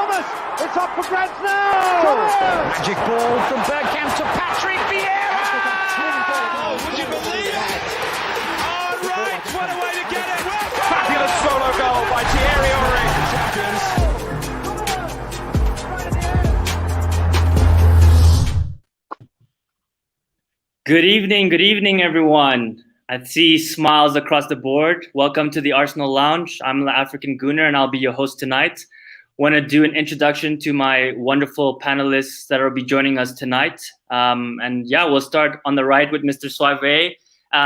It's up for grabs now! Magic ball from Bergkamp to Patrick Vieira! Oh, would you believe it? Oh, right, what a way to get it! Fabulous solo goal by pierre-emerick. Champions. Good evening, everyone. I see smiles across the board. Welcome to the Arsenal Lounge. I'm the African Gooner, and I'll be your host tonight. Want to do an introduction to my wonderful panelists that will be joining us tonight. We'll start on the right with Mr. Slavia.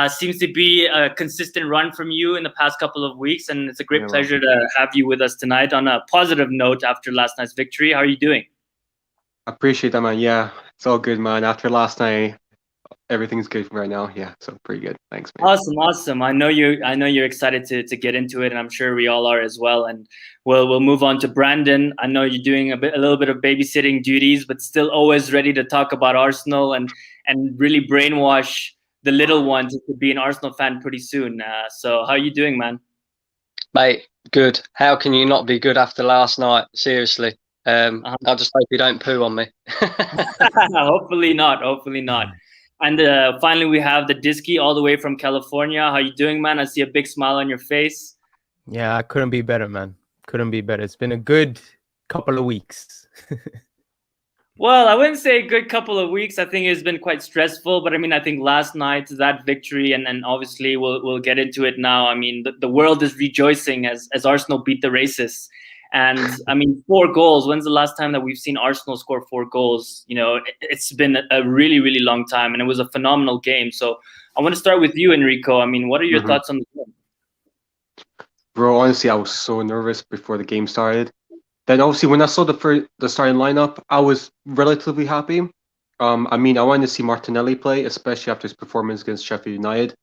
Seems to be a consistent run from you in the past couple of weeks, and it's a great pleasure to have you with us tonight on a positive note after last night's victory. How are you doing? I appreciate that, man. Yeah, it's all good, man. After last night, everything's good right now. Yeah, so pretty good. Thanks, man. Awesome. I know you're excited to get into it, and I'm sure we all are as well. And we'll move on to Brandon. I know you're doing a little bit of babysitting duties, but still always ready to talk about Arsenal and really brainwash the little ones to be an Arsenal fan pretty soon. So how are you doing, man? Mate, good. How can you not be good after last night? Seriously. I just hope you don't poo on me. Hopefully not. And finally, we have the Disky all the way from California. How you doing, man? I see a big smile on your face. Yeah, I couldn't be better, man. Couldn't be better. It's been a good couple of weeks. Well, I wouldn't say a good couple of weeks. I think it's been quite stressful. But, I think last night, that victory, and obviously we'll get into it now. I mean, the world is rejoicing as Arsenal beat the racists. And 4 goals. When's the last time that we've seen Arsenal score 4 goals? It's been a really, really long time, and it was a phenomenal game. So I want to start with you, Enrico. What are your thoughts on the game? Bro, honestly, I was so nervous before the game started. Then obviously when I saw the starting lineup, I was relatively happy. I wanted to see Martinelli play, especially after his performance against Sheffield United.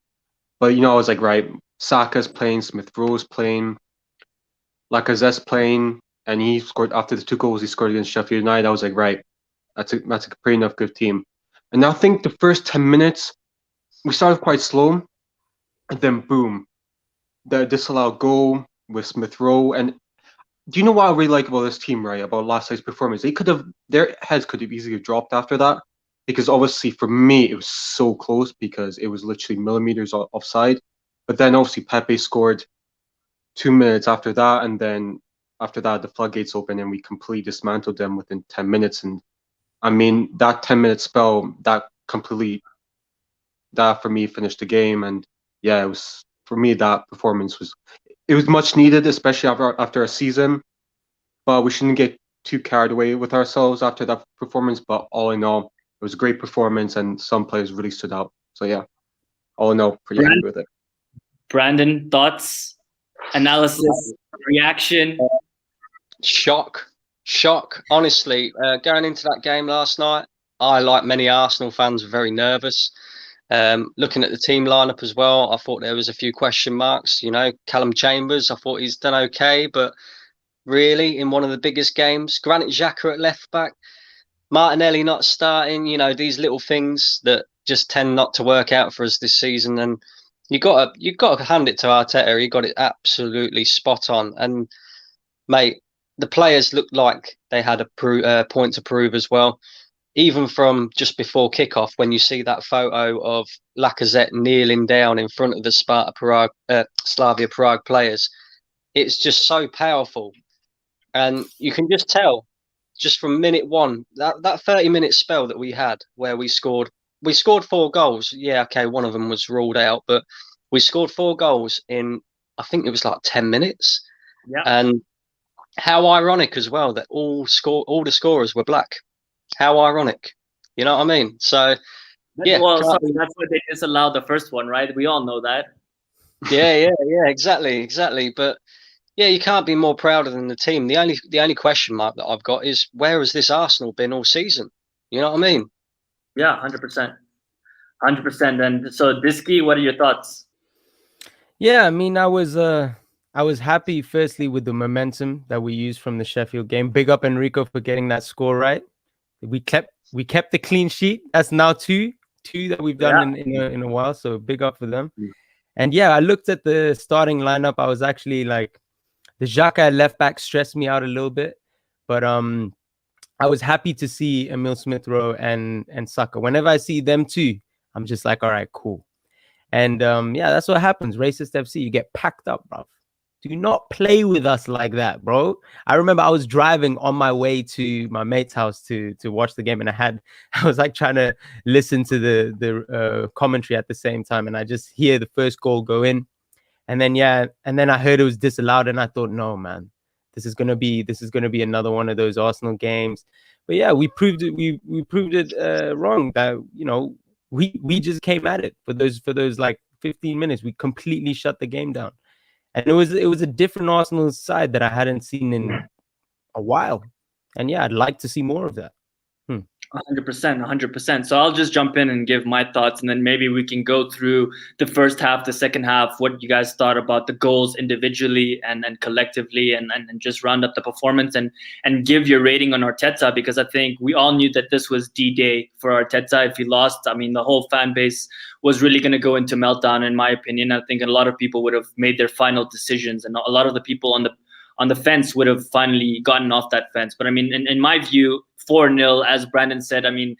But I was like, right, Saka's playing, Smith Rowe's playing, Lacazette's playing, and he scored after the 2 goals he scored against Sheffield United. I was like, right, that's a pretty enough good team. And I think the first 10 minutes we started quite slow, and then boom, the disallowed goal with Smith Rowe. And do you know what I really like about this team, right? About last night's performance, their heads could have easily dropped after that, because obviously for me it was so close because it was literally millimeters offside. But then obviously Pepe scored 2 minutes after that, and then after that the floodgates opened and we completely dismantled them within 10 minutes. And that 10-minute spell that for me finished the game. And yeah, it was, for me, that performance was much needed, especially after a season. But we shouldn't get too carried away with ourselves after that performance. But all in all, it was a great performance, and some players really stood out. So yeah, all in all, pretty happy with it. Brandon, thoughts? Analysis, reaction? Shock. Honestly, going into that game last night, I, like many Arsenal fans, were very nervous. Looking at the team lineup as well, I thought there was a few question marks. Callum Chambers, I thought he's done okay, but really, in one of the biggest games, granted, xhaka at left back, Martinelli not starting, these little things that just tend not to work out for us this season. And you got to hand it to Arteta. He got it absolutely spot on. And mate, the players looked like they had a point to prove as well. Even from just before kickoff, when you see that photo of Lacazette kneeling down in front of the Slavia Prague players, it's just so powerful. And you can just tell, just from minute one, that 30-minute spell that we had where we scored 4 goals. Yeah, okay, one of them was ruled out, but we scored 4 goals in, I think it was like 10 minutes. Yeah. And how ironic as well that all the scorers were black. How ironic. You know what I mean? So, yeah. Well, sorry, that's why they disallowed the first one, right? We all know that. Yeah, exactly. But yeah, you can't be more prouder than the team. The only question mark that I've got is, where has this Arsenal been all season? You know what I mean? Yeah, 100%. And so, Disky, what are your thoughts? Yeah, I was happy firstly with the momentum that we used from the Sheffield game. Big up Enrico for getting that score right. We kept the clean sheet. That's now two that we've done in a while. So big up for them. And yeah, I looked at the starting lineup. I was actually like, the xhaka at left back stressed me out a little bit. But I was happy to see Emil Smith-Rowe and Saka. Whenever I see them two, I'm just like, all right, cool. And yeah, that's what happens. Racist FC, you get packed up, bro. Do not play with us like that, bro. I remember I was driving on my way to my mate's house to watch the game, and I was like trying to listen to the commentary at the same time, and I just hear the first goal go in, and then I heard it was disallowed, and I thought, no, man, this is gonna be another one of those Arsenal games. But yeah, we proved it. We proved it wrong. That, you know, we just came at it for those like 15 minutes. We completely shut the game down. And it was a different Arsenal side that I hadn't seen in a while. And yeah, I'd like to see more of that. 100%. So I'll just jump in and give my thoughts, and then maybe we can go through the first half, the second half, what you guys thought about the goals individually and collectively, and just round up the performance and give your rating on Arteta, because I think we all knew that this was D-Day for Arteta. If he lost, I mean, the whole fan base was really going to go into meltdown, in my opinion. I think a lot of people would have made their final decisions, and a lot of the people on the fence would have finally gotten off that fence. But I mean, in my view, 4-0, as Brandon said, I mean,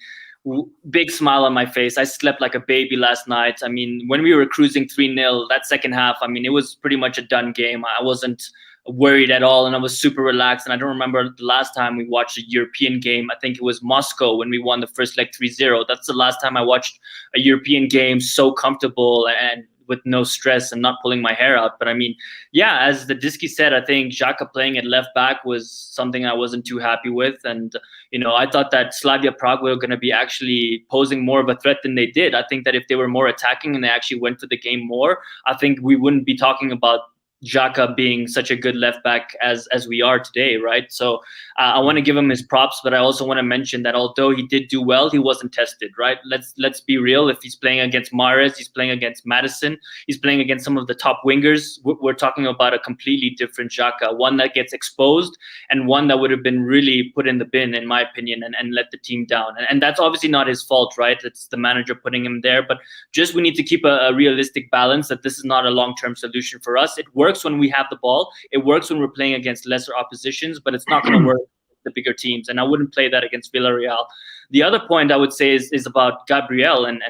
big smile on my face. I slept like a baby last night. I mean, when we were cruising 3-0, that second half, I mean, it was pretty much a done game. I wasn't worried at all, and I was super relaxed. And I don't remember the last time we watched a European game. I think it was Moscow when we won the first leg 3-0. That's the last time I watched a European game so comfortable and with no stress and not pulling my hair out. But I mean, yeah, as the Disky said, I think xhaka playing at left back was something I wasn't too happy with. And, you know, I thought that Slavia Prague were going to be actually posing more of a threat than they did. I think that if they were more attacking and they actually went for the game more, I think we wouldn't be talking about xhaka being such a good left back as we are today, right? So I want to give him his props, but I also want to mention that although he did do well, he wasn't tested, right? Let's be real. If he's playing against Mahrez, he's playing against Madison, he's playing against some of the top wingers, we're talking about a completely different xhaka, one that gets exposed and one that would have been really put in the bin, in my opinion, and let the team down. And that's obviously not his fault, right? It's the manager putting him there, but just we need to keep a realistic balance that this is not a long-term solution for us. It works when we have the ball, it works when we're playing against lesser oppositions, but it's not going to work with the bigger teams, and I wouldn't play that against Villarreal. The other point I would say is about Gabriel, and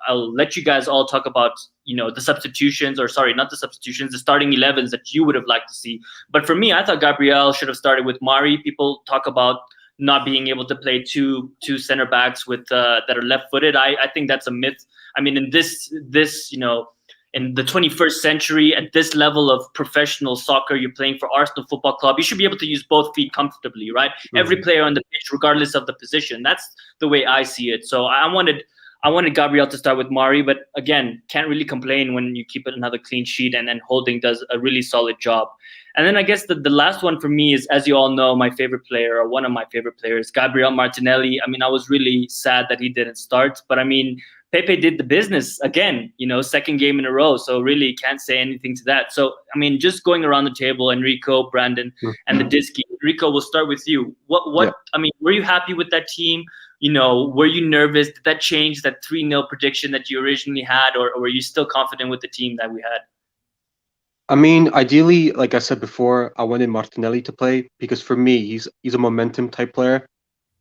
I'll let you guys all talk about, you know, the substitutions, or sorry, not the substitutions, the starting 11s that you would have liked to see. But for me, I thought Gabriel should have started with Mari. People talk about not being able to play two center backs with that are left-footed. I think that's a myth. I mean, in this you know, in the 21st century, at this level of professional soccer, you're playing for Arsenal Football Club, you should be able to use both feet comfortably, right? Mm-hmm. Every player on the pitch, regardless of the position. That's the way I see it. So I wanted Gabriel to start with Mari, but again, can't really complain when you keep it another clean sheet, and then Holding does a really solid job. And then I guess the last one for me is, as you all know, my favorite player, or one of my favorite players, Gabriel Martinelli. I mean, I was really sad that he didn't start, but I mean, Pepe did the business again, you know, second game in a row. So really can't say anything to that. So, I mean, just going around the table, Enrico, Brandon, and the Disky. Enrico, we'll start with you. What? I mean, were you happy with that team? You know, were you nervous? Did that change that 3-0 prediction that you originally had, or were you still confident with the team that we had? I mean, ideally, like I said before, I wanted Martinelli to play, because for me, he's a momentum type player.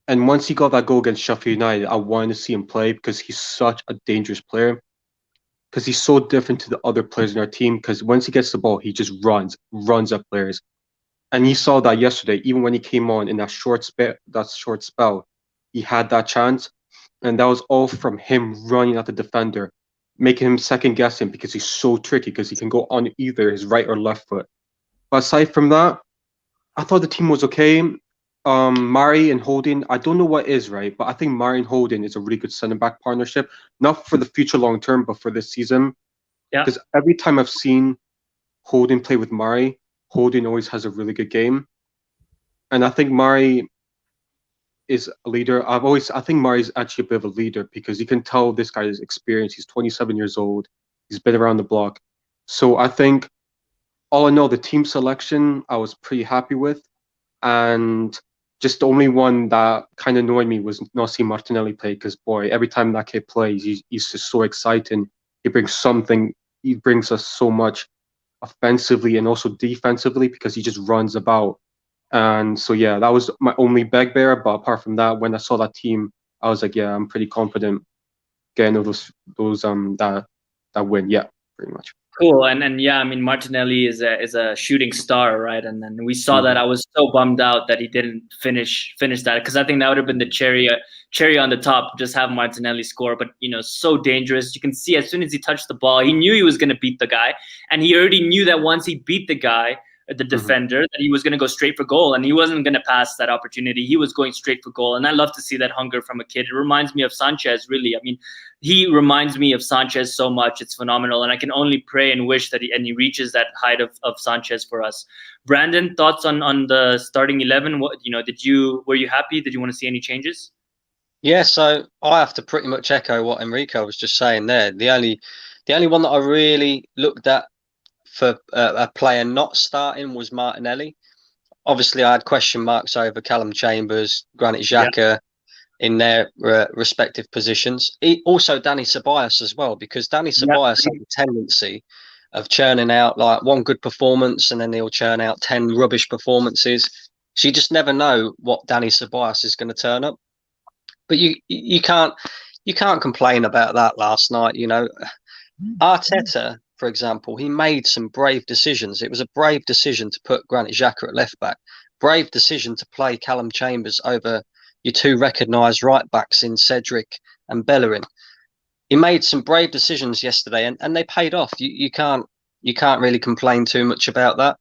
And once he got that goal against Sheffield United, I wanted to see him play, because he's such a dangerous player. Because he's so different to the other players in our team. Because once he gets the ball, he just runs at players. And you saw that yesterday, even when he came on in that short spell, he had that chance. And that was all from him running at the defender, making him second guess him, because he's so tricky, because he can go on either his right or left foot. But aside from that, I thought the team was okay. Mari and Holding, I don't know what is, right? But I think Mari and Holding is a really good centre-back partnership. Not for the future long-term, but for this season. Yeah. Because every time I've seen Holding play with Mari, Holding always has a really good game. And I think Mari is a leader. I think Mari's actually a bit of a leader, because you can tell this guy is experienced. He's 27 years old. He's been around the block. So I think, all in all, the team selection I was pretty happy with. And just the only one that kind of annoyed me was not seeing Martinelli play, because, boy, every time that kid plays, he's just so exciting. He brings something. He brings us so much offensively and also defensively, because he just runs about. And so yeah, that was my only bugbear. But apart from that, when I saw that team, I was like, yeah, I'm pretty confident getting those that win. Yeah, pretty much. Cool, and yeah, I mean Martinelli is a shooting star, right? And then we saw that. I was so bummed out that he didn't finish that, because I think that would have been the cherry on the top, just have Martinelli score. But so dangerous. You can see as soon as he touched the ball, he knew he was going to beat the guy, and he already knew that once he beat the guy, the defender, that he was going to go straight for goal, and he wasn't going to pass that opportunity. He was going straight for goal, and I love to see that hunger from a kid. It reminds me of Sanchez, really. I mean, he reminds me of Sanchez so much. It's phenomenal, and I can only pray and wish that he reaches that height of Sanchez for us. Brandon, thoughts on the starting 11? What were you happy? Did you want to see any changes? Yeah, so I have to pretty much echo what Enrico was just saying there. The only one that I really looked at for a player not starting was Martinelli. Obviously, I had question marks over Callum Chambers, Granit Xhaka in their respective positions. Also, Dani Ceballos as well, because Dani Ceballos has a tendency of churning out like one good performance and then he'll churn out 10 rubbish performances. So you just never know what Dani Ceballos is going to turn up. But you can't complain about that last night. Arteta, for example, he made some brave decisions. It was a brave decision to put Granit Xhaka at left back. Brave decision to play Callum Chambers over your two recognised right backs in Cedric and Bellerin. He made some brave decisions yesterday, and they paid off. You can't really complain too much about that.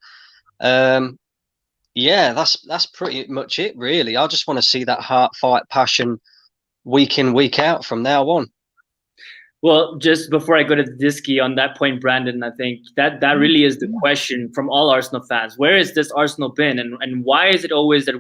Yeah, that's pretty much it, really. I just want to see that heart, fight, passion week in, week out from now on. Well, just before I go to the Disky on that point, Brandon, I think that really is the question from all Arsenal fans. Where has this Arsenal been? And why is it always that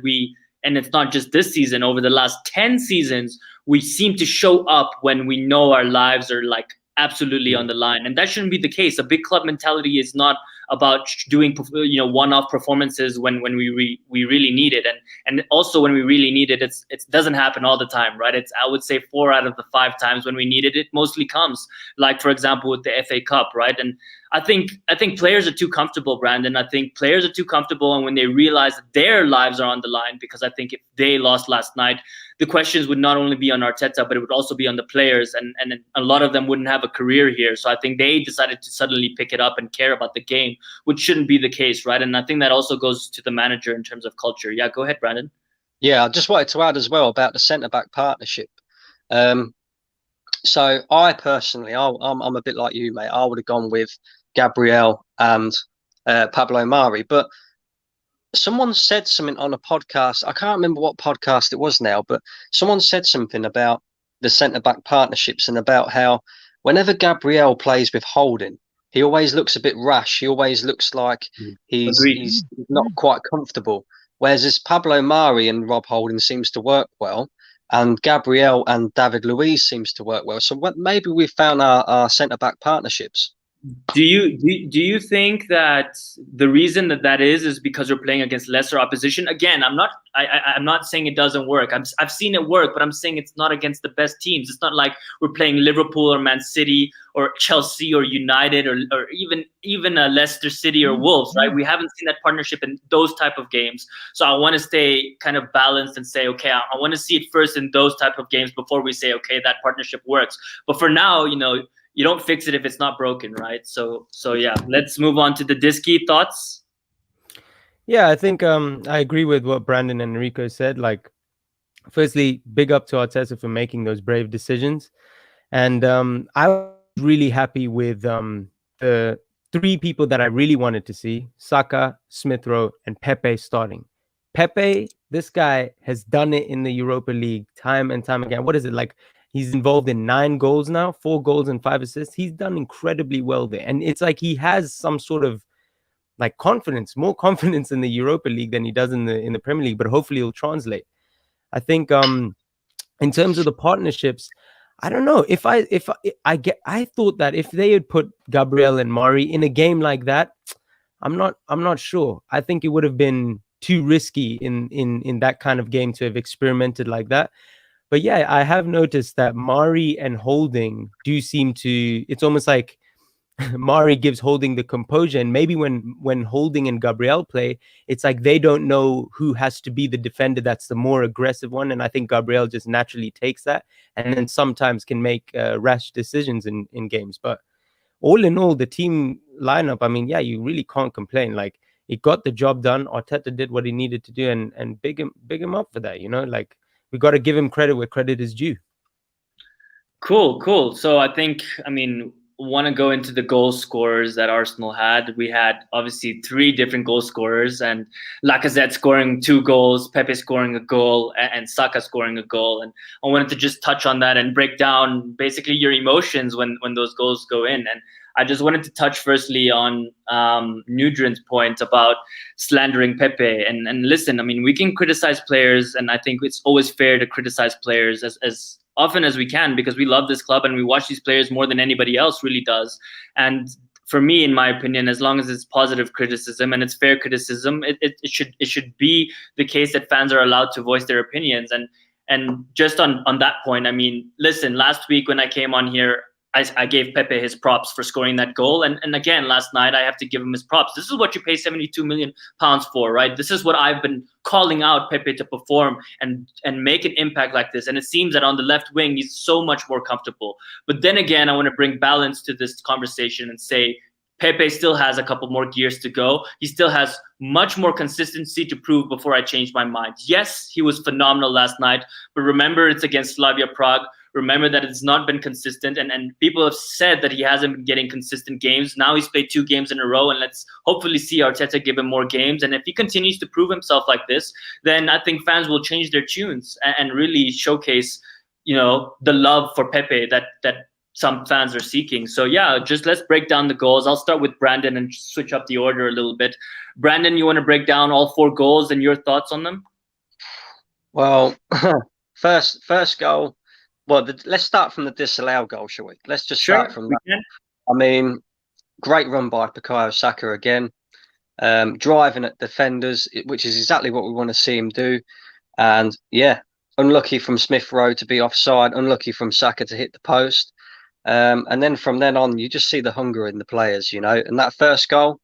and it's not just this season, over the last 10 seasons, we seem to show up when we know our lives are like absolutely on the line. And that shouldn't be the case. A big club mentality is not about doing one-off performances when we really need it, and also when we really need it, it doesn't happen all the time, right? It's, I would say, 4 out of the 5 times when we need it, it mostly comes, like for example with the FA Cup, right? And I think players are too comfortable, Brandon. I think players are too comfortable, and when they realize that their lives are on the line, because I think if they lost last night, the questions would not only be on Arteta, but it would also be on the players, and a lot of them wouldn't have a career here. So I think they decided to suddenly pick it up and care about the game, which shouldn't be the case, right? And I think that also goes to the manager in terms of culture. Yeah, go ahead, Brandon. Yeah, I just wanted to add as well about the centre-back partnership. So I personally, I'm a bit like you, mate. I would have gone with Gabriel and Pablo Mari, but someone said something on a podcast. I can't remember what podcast it was now, but someone said something about the centre-back partnerships and about how whenever Gabriel plays with Holding, he always looks a bit rash. He always looks like he's not quite comfortable. Whereas this Pablo Mari and Rob Holding seems to work well, and Gabriel and David Luiz seems to work well. So maybe we've found our centre-back partnerships. Do you think that the reason that is because we're playing against lesser opposition? Again, I'm not saying it doesn't work. I've seen it work, but I'm saying it's not against the best teams. It's not like we're playing Liverpool or Man City or Chelsea or United or even Leicester City or Wolves, right? We haven't seen that partnership in those type of games. So I want to stay kind of balanced and say, okay, I want to see it first in those type of games before we say, okay, that partnership works. But for now, you don't fix it if it's not broken, right? So yeah, let's move on to the Disky. Thoughts? Yeah, I think I agree with what Brandon and Enrico said. Like, firstly, big up to Arteta for making those brave decisions. And I was really happy with the 3 people that I really wanted to see: Saka, Smith Rowe, and Pepe starting. Pepe, this guy has done it in the Europa League time and time again. What is it like? He's involved in 9 goals now, 4 goals and 5 assists. He's done incredibly well there. And it's like he has some sort of like confidence, more confidence in the Europa League than he does in the Premier League, but hopefully it'll translate. I think in terms of the partnerships, I don't know. I thought that if they had put Gabriel and Mari in a game like that, I'm not sure. I think it would have been too risky in that kind of game to have experimented like that. But yeah, I have noticed that Mari and Holding do seem to, it's almost like Mari gives Holding the composure. And maybe when Holding and Gabriel play, it's like they don't know who has to be the defender that's the more aggressive one. And I think Gabriel just naturally takes that and then sometimes can make rash decisions in games. But all in all, the team lineup, I mean, yeah, you really can't complain. Like, it got the job done. Arteta did what he needed to do, and big him up for that. You know, like, we got to give him credit where credit is due. Cool. So I think, I mean, want to go into the goal scorers that Arsenal had. We had obviously 3 different goal scorers, and Lacazette scoring 2 goals, Pepe scoring a goal, and Saka scoring a goal. And I wanted to just touch on that and break down basically your emotions when those goals go in. And I just wanted to touch firstly on Nudrin's point about slandering Pepe. And listen, I mean, we can criticize players, and I think it's always fair to criticize players as often as we can, because we love this club and we watch these players more than anybody else really does. And for me, in my opinion, as long as it's positive criticism and it's fair criticism, it should be the case that fans are allowed to voice their opinions. And just on that point, I mean, listen, last week when I came on here, I gave Pepe his props for scoring that goal. And again, last night, I have to give him his props. This is what you pay £72 million for, right? This is what I've been calling out Pepe to perform and make an impact like this. And it seems that on the left wing, he's so much more comfortable. But then again, I want to bring balance to this conversation and say, Pepe still has a couple more gears to go. He still has much more consistency to prove before I change my mind. Yes, he was phenomenal last night, but remember, it's against Slavia Prague. Remember that it's not been consistent, and people have said that he hasn't been getting consistent games. Now he's played 2 games in a row, and let's hopefully see Arteta give him more games. And if he continues to prove himself like this, then I think fans will change their tunes and really showcase, you know, the love for Pepe that some fans are seeking. So yeah, just let's break down the goals. I'll start with Brandon and switch up the order a little bit. Brandon, you want to break down all 4 goals and your thoughts on them? Well, first goal. Well, let's start from the disallowed goal, shall we? Let's just start from that. I mean, great run by Bukayo Saka again, driving at defenders, which is exactly what we want to see him do. And yeah, unlucky from Smith Rowe to be offside, unlucky from Saka to hit the post. And then from then on, you just see the hunger in the players, you know. And that first goal,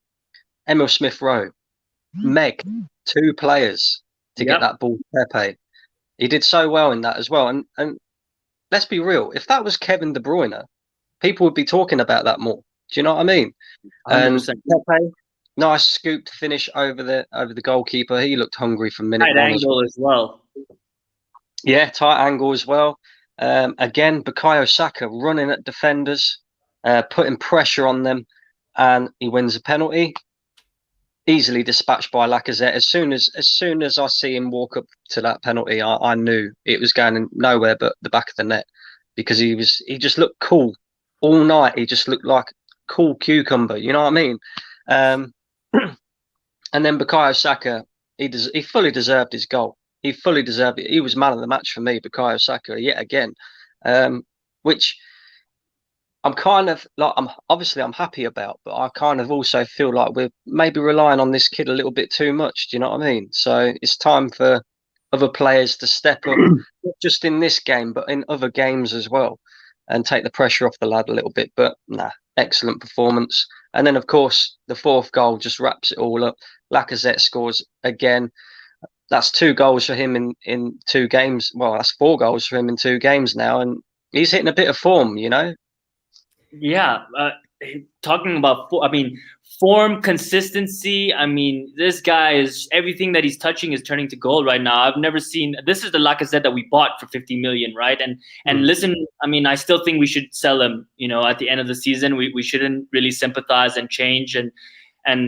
Emil Smith Rowe, 2 players to get that ball to Pepe. He did so well in that as well. And let's be real, if that was Kevin De Bruyne, people would be talking about that more. Do you know what I mean? 100%. And Pepe, nice scoop to finish over the goalkeeper. He looked hungry from minute 1 angle as well. Yeah, tight angle as well. Again, Bukayo Saka running at defenders, putting pressure on them, and he wins a penalty. Easily dispatched by Lacazette. As soon as I see him walk up to that penalty, I knew it was going nowhere but the back of the net, because he just looked cool all night. He just looked like a cool cucumber. You know what I mean? And then Bukayo Saka, he fully deserved his goal. He fully deserved it. He was man of the match for me, Bukayo Saka, yet again. Which I'm kind of like, I'm happy about, but I kind of also feel like we're maybe relying on this kid a little bit too much. Do you know what I mean? So it's time for other players to step up, not just in this game, but in other games as well, and take the pressure off the lad a little bit. But nah, excellent performance. And then, of course, the 4th goal just wraps it all up. Lacazette scores again. That's 2 goals for him in 2 games. Well, that's 4 goals for him in 2 games now, and he's hitting a bit of form, you know. Yeah, talking about, form, consistency. I mean, this guy is, everything that he's touching is turning to gold right now. I've never seen, this is the Lacazette that we bought for 50 million, right? And listen, I mean, I still think we should sell him, you know, at the end of the season. We shouldn't really sympathize and change and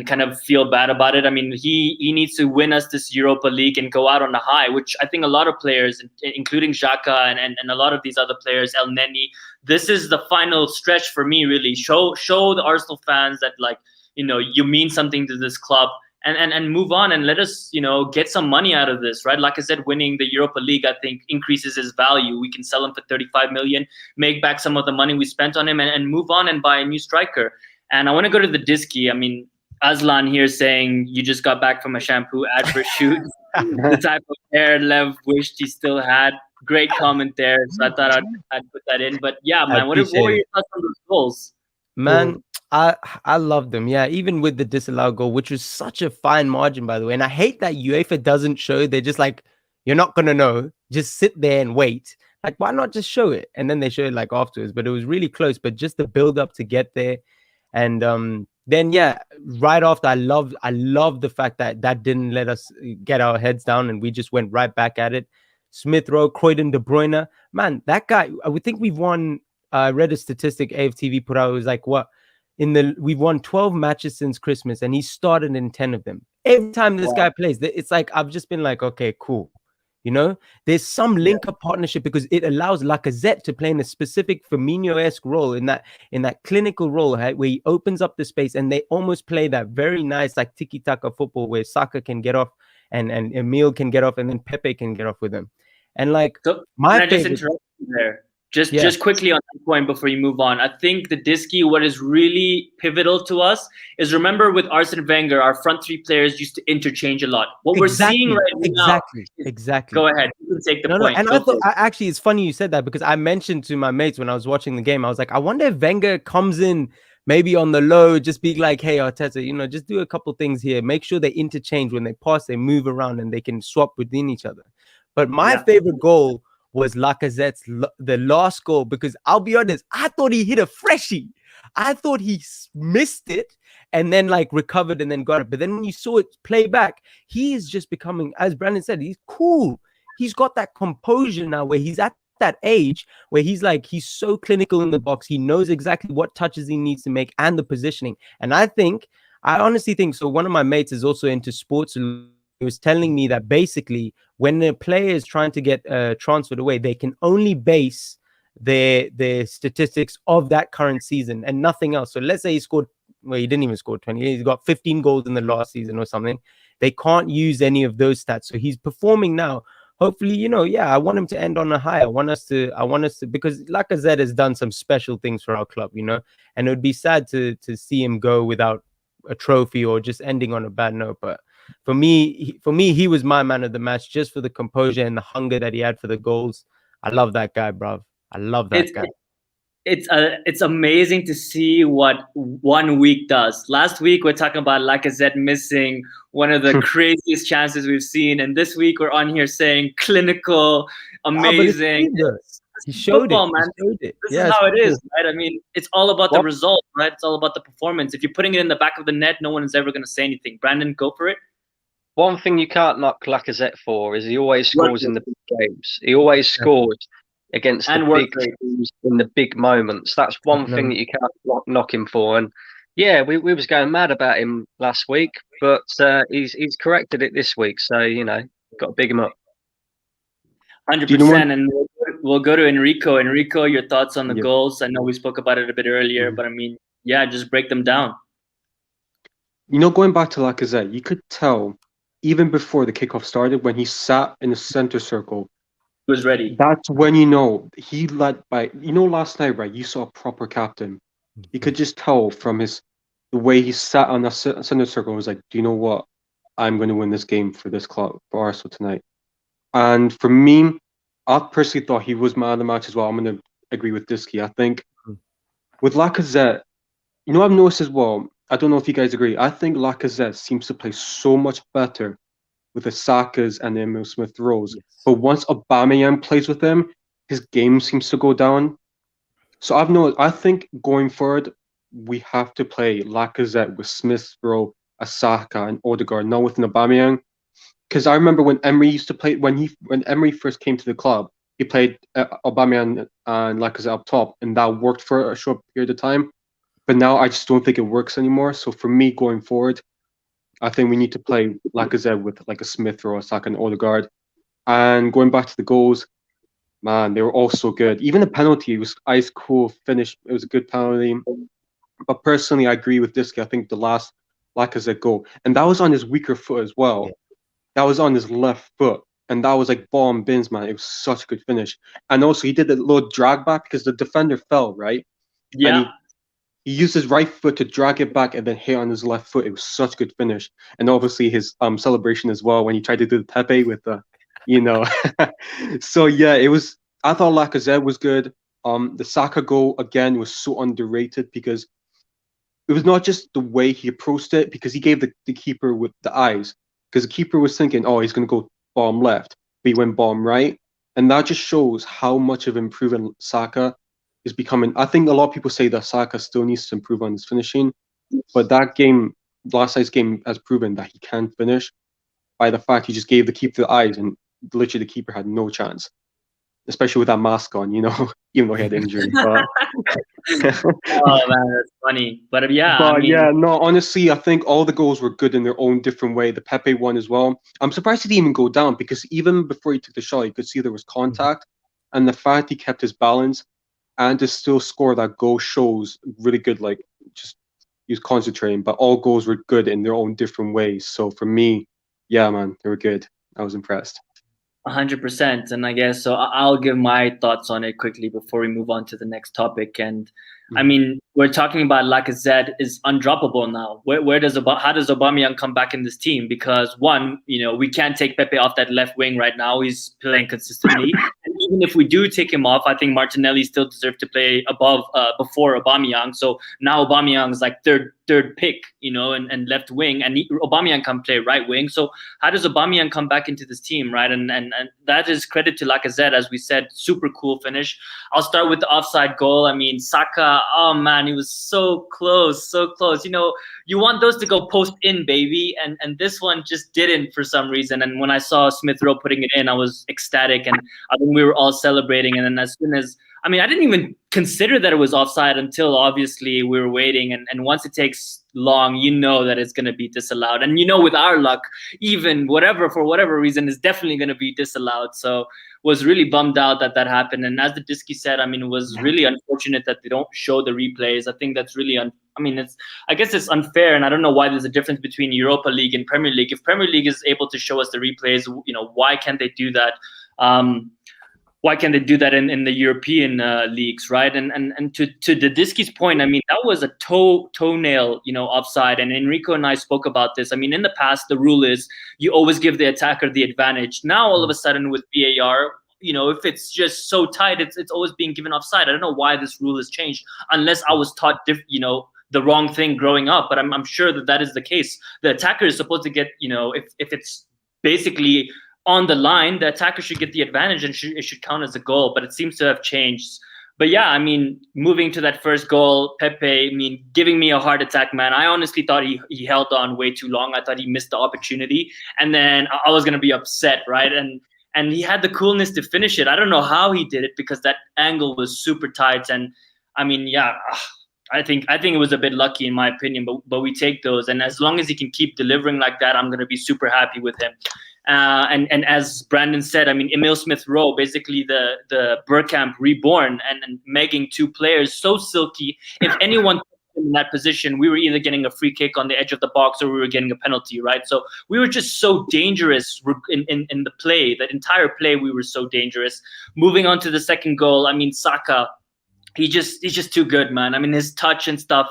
kind of feel bad about it. I mean, he needs to win us this Europa League and go out on a high, which I think a lot of players, including xhaka and a lot of these other players, El Neni, this is the final stretch for me, really. Show the Arsenal fans that, like, you know, you mean something to this club, and move on and let us, you know, get some money out of this, right? Like I said, winning the Europa League, I think, increases his value. We can sell him for 35 million, make back some of the money we spent on him, and move on and buy a new striker. And I want to go to the Disky. I mean, Aslan here saying you just got back from a shampoo ad for shoot. The type of hair Lev wished he still had. Great comment there. So I thought I'd put that in. But yeah, man, what are your thoughts on those goals? Man, I love them. Yeah, even with the disallowed goal, which was such a fine margin, by the way. And I hate that UEFA doesn't show. They're just like, you're not gonna know. Just sit there and wait. Like, why not just show it? And then they show it like afterwards. But it was really close. But just the build up to get there, and then yeah, right after, I love the fact that that didn't let us get our heads down, and we just went right back at it. Smith Rowe, Croydon, De Bruyne, man, that guy. I would think we've won. I read a statistic aftv put out. It was like, what? We've won 12 matches since Christmas, and he started in 10 of them. Every time this guy plays, it's like I've just been like, okay, cool. You know, there's some link-up partnership because it allows Lacazette to play in a specific Firmino-esque role, in that clinical role, right, where he opens up the space, and they almost play that very nice like tiki-taka football where Saka can get off and Emil can get off, and then Pepe can get off with him. And like, so, can I just interrupt you there? Just quickly on that point before you move on. I think the Disky, what is really pivotal to us is, remember with Arsene Wenger, our front three players used to interchange a lot. What we're seeing right now. Exactly. Go ahead. You can take the point. No, and I thought, actually, it's funny you said that, because I mentioned to my mates when I was watching the game, I was like, I wonder if Wenger comes in maybe on the low, just be like, hey, Arteta, you know, just do a couple things here. Make sure they interchange when they pass, they move around, and they can swap within each other. But my favorite goal was Lacazette's the last goal, because I'll be honest, I thought he hit a freshie. I thought he missed it and then like recovered and then got it. But then when you saw it play back, he is just becoming, as Brandon said, he's cool. He's got that composure now where he's at that age where he's like, he's so clinical in the box. He knows exactly what touches he needs to make and the positioning. And I honestly think, so one of my mates is also into sports. He was telling me that basically when a player is trying to get transferred away, they can only base their statistics of that current season and nothing else. So let's say he scored, well, he didn't even score 20. He's got 15 goals in the last season or something. They can't use any of those stats. So he's performing now. Hopefully, you know, I want him to end on a high. I want us to, because Lacazette has done some special things for our club, you know, and it would be sad to see him go without a trophy or just ending on a bad note. But for me, he was my man of the match, just for the composure and the hunger that he had for the goals. I love that guy, bro. I love that guy. It's amazing to see what 1 week does. Last week we're talking about Lacazette missing one of the craziest chances we've seen, and this week we're on here saying clinical, amazing. He showed football, it. Man. He showed it. This is how it is, right? I mean, it's all about the result, right? It's all about the performance. If you're putting it in the back of the net, no one is ever going to say anything. Brandon, go for it. One thing you can't knock Lacazette for is he always scores in the big games. He always scores against the big teams in the big moments. That's one thing that you can't knock him for. And yeah, we was going mad about him last week, but he's corrected it this week. So, you know, got to big him up. 100%. And we'll go to Enrico. Enrico, your thoughts on the goals? I know we spoke about it a bit earlier, but I mean, just break them down. You know, going back to Lacazette, you could tell even before the kickoff started, when he sat in the center circle, he was ready. That's when you know he led by. You know, last night, right? You saw a proper captain. You could just tell from the way he sat on the center circle. Was like, do you know what? I'm going to win this game for this club, for Arsenal tonight. And for me, I personally thought he was man of the match as well. I'm going to agree with Disky. I think with Lacazette, you know, I've noticed as well. I don't know if you guys agree. I think Lacazette seems to play so much better with the Sakas and the Emil Smith Rowes. Yes. But once Aubameyang plays with him, his game seems to go down. So I think going forward, we have to play Lacazette with Smith Rowe, Saka, and Odegaard, not with Aubameyang. Because I remember when Emery used to play, when Emery first came to the club, he played Aubameyang and Lacazette up top, and that worked for a short period of time. But now I just don't think it works anymore. So for me, going forward, I think we need to play Lacazette with like a Smith or a Saka and Odegaard. And going back to the goals, man, they were all so good. Even the penalty, it was ice cool finish. It was a good penalty. But personally, I agree with Disky. I think the last Lacazette goal, and that was on his weaker foot as well. Yeah. That was on his left foot. And that was like ball and bins, man. It was such a good finish. And also, he did a little drag back because the defender fell, right? Yeah. And he used his right foot to drag it back and then hit on his left foot. It was such a good finish. And obviously his celebration as well when he tried to do the Pepe with the, you know. So yeah, I thought Lacazette was good. The Saka goal again was so underrated because it was not just the way he approached it, because he gave the keeper with the eyes, because the keeper was thinking, oh, he's going to go bottom left, but he went bottom right. And that just shows how much of improvement Saka is becoming. I think a lot of people say that Saka still needs to improve on his finishing, but that game, last night's game, has proven that he can finish by the fact he just gave the keeper the eyes, and literally the keeper had no chance, especially with that mask on, you know, even though he had injury. But Oh man, that's funny. But yeah, but I mean, yeah, no, honestly, I think all the goals were good in their own different way. The Pepe one as well. I'm surprised he didn't even go down, because even before he took the shot, you could see there was contact, and the fact he kept his balance and to still score that goal shows really good. Like, just he was concentrating, but all goals were good in their own different ways. So for me, yeah, man, they were good. I was impressed. 100%. And I guess so. I'll give my thoughts on it quickly before we move on to the next topic. And I mean, we're talking about Lacazette is undroppable now. How does Aubameyang come back in this team? Because one, you know, we can't take Pepe off that left wing right now. He's playing consistently. And even if we do take him off, I think Martinelli still deserves to play before Aubameyang. So now Aubameyang is like third pick, you know, and left wing, and Aubameyang can play right wing. So how does Aubameyang come back into this team, right? And that is credit to Lacazette, as we said, super cool finish. I'll start with the offside goal. I mean, Saka, oh man, he was so close, so close. You know, you want those to go post in, baby, and this one just didn't for some reason. And when I saw Smith Rowe putting it in, I was ecstatic, and I think we were all celebrating. And then as soon as, I mean, I didn't even consider that it was offside until obviously we were waiting. And once it takes long, you know that it's going to be disallowed. And, you know, with our luck, even for whatever reason, is definitely going to be disallowed. So was really bummed out that happened. And as the Disky said, I mean, it was really unfortunate that they don't show the replays. I think that's really, I guess it's unfair. And I don't know why there's a difference between Europa League and Premier League. If Premier League is able to show us the replays, you know, why can't they do that? Why can't they do that in the European leagues, right? And to the Disky's point, I mean, that was a toenail, you know, offside. And Enrico and I spoke about this. I mean, in the past, the rule is you always give the attacker the advantage. Now, all of a sudden, with VAR, you know, if it's just so tight, it's always being given offside. I don't know why this rule has changed, unless I was taught, you know, the wrong thing growing up. But I'm sure that is the case. The attacker is supposed to get, you know, if it's basically on the line, the attacker should get the advantage and it should count as a goal, but it seems to have changed. But yeah, I mean, moving to that first goal, Pepe, I mean, giving me a heart attack, man. I honestly thought he held on way too long. I thought he missed the opportunity, and then I was going to be upset, right? And he had the coolness to finish it. I don't know how he did it, because that angle was super tight. And I mean, yeah, I think it was a bit lucky in my opinion, but we take those. And as long as he can keep delivering like that, I'm going to be super happy with him. And as Brandon said, I mean, Emil Smith Rowe, basically the Bergkamp reborn, and megging two players so silky. If anyone in that position, we were either getting a free kick on the edge of the box or we were getting a penalty, right? So we were just so dangerous in the play. That entire play, we were so dangerous. Moving on to the second goal, I mean, Saka, he's just too good, man. I mean, his touch and stuff,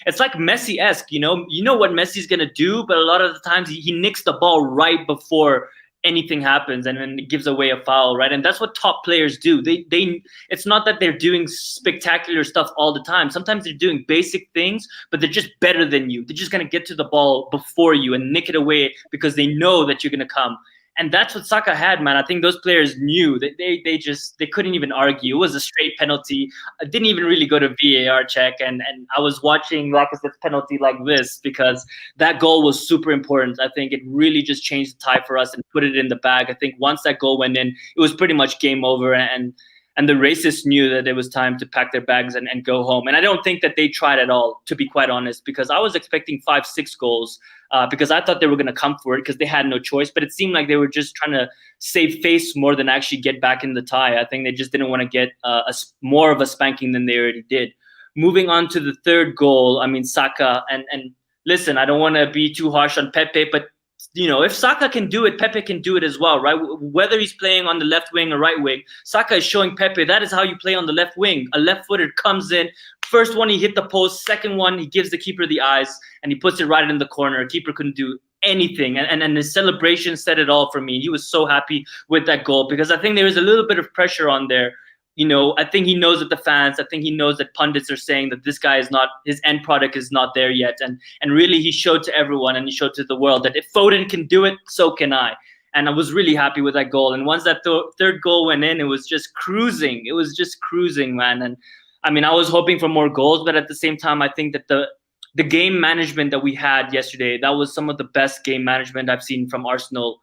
it's like Messi-esque, you know what Messi's gonna do, but a lot of the times he nicks the ball right before anything happens, and then it gives away a foul, right? And that's what top players do. They it's not that they're doing spectacular stuff all the time. Sometimes they're doing basic things, but they're just better than you. They're just gonna get to the ball before you and nick it away because they know that you're gonna come. And that's what Saka had, man. I think those players knew that they couldn't even argue. It was a straight penalty. I didn't even really go to VAR check, and I was watching Lacazette's penalty like this because that goal was super important. I think it really just changed the tie for us and put it in the bag. I think once that goal went in, it was pretty much game over, and the racists knew that it was time to pack their bags and go home. And I don't think that they tried at all, to be quite honest, because I was expecting 5-6 goals because I thought they were going to come for it because they had no choice. But it seemed like they were just trying to save face more than actually get back in the tie. I think they just didn't want to get more of a spanking than they already did. Moving on to the third goal, I mean, Saka, and listen, I don't want to be too harsh on Pepe, but you know, if Saka can do it, Pepe can do it as well, right? Whether he's playing on the left wing or right wing, Saka is showing Pepe that is how you play on the left wing. A left-footed comes in, first one he hit the post, second one he gives the keeper the eyes, and he puts it right in the corner. The keeper couldn't do anything, and his celebration said it all for me. He was so happy with that goal because I think there was a little bit of pressure on there I think he knows that the fans, I think he knows that pundits are saying that this guy is not, his end product is not there yet. And really he showed to everyone and he showed to the world that if Foden can do it, so can I. And I was really happy with that goal. And once that third goal went in, it was just cruising. It was just cruising, man. And I mean, I was hoping for more goals, but at the same time, I think that the game management that we had yesterday, that was some of the best game management I've seen from Arsenal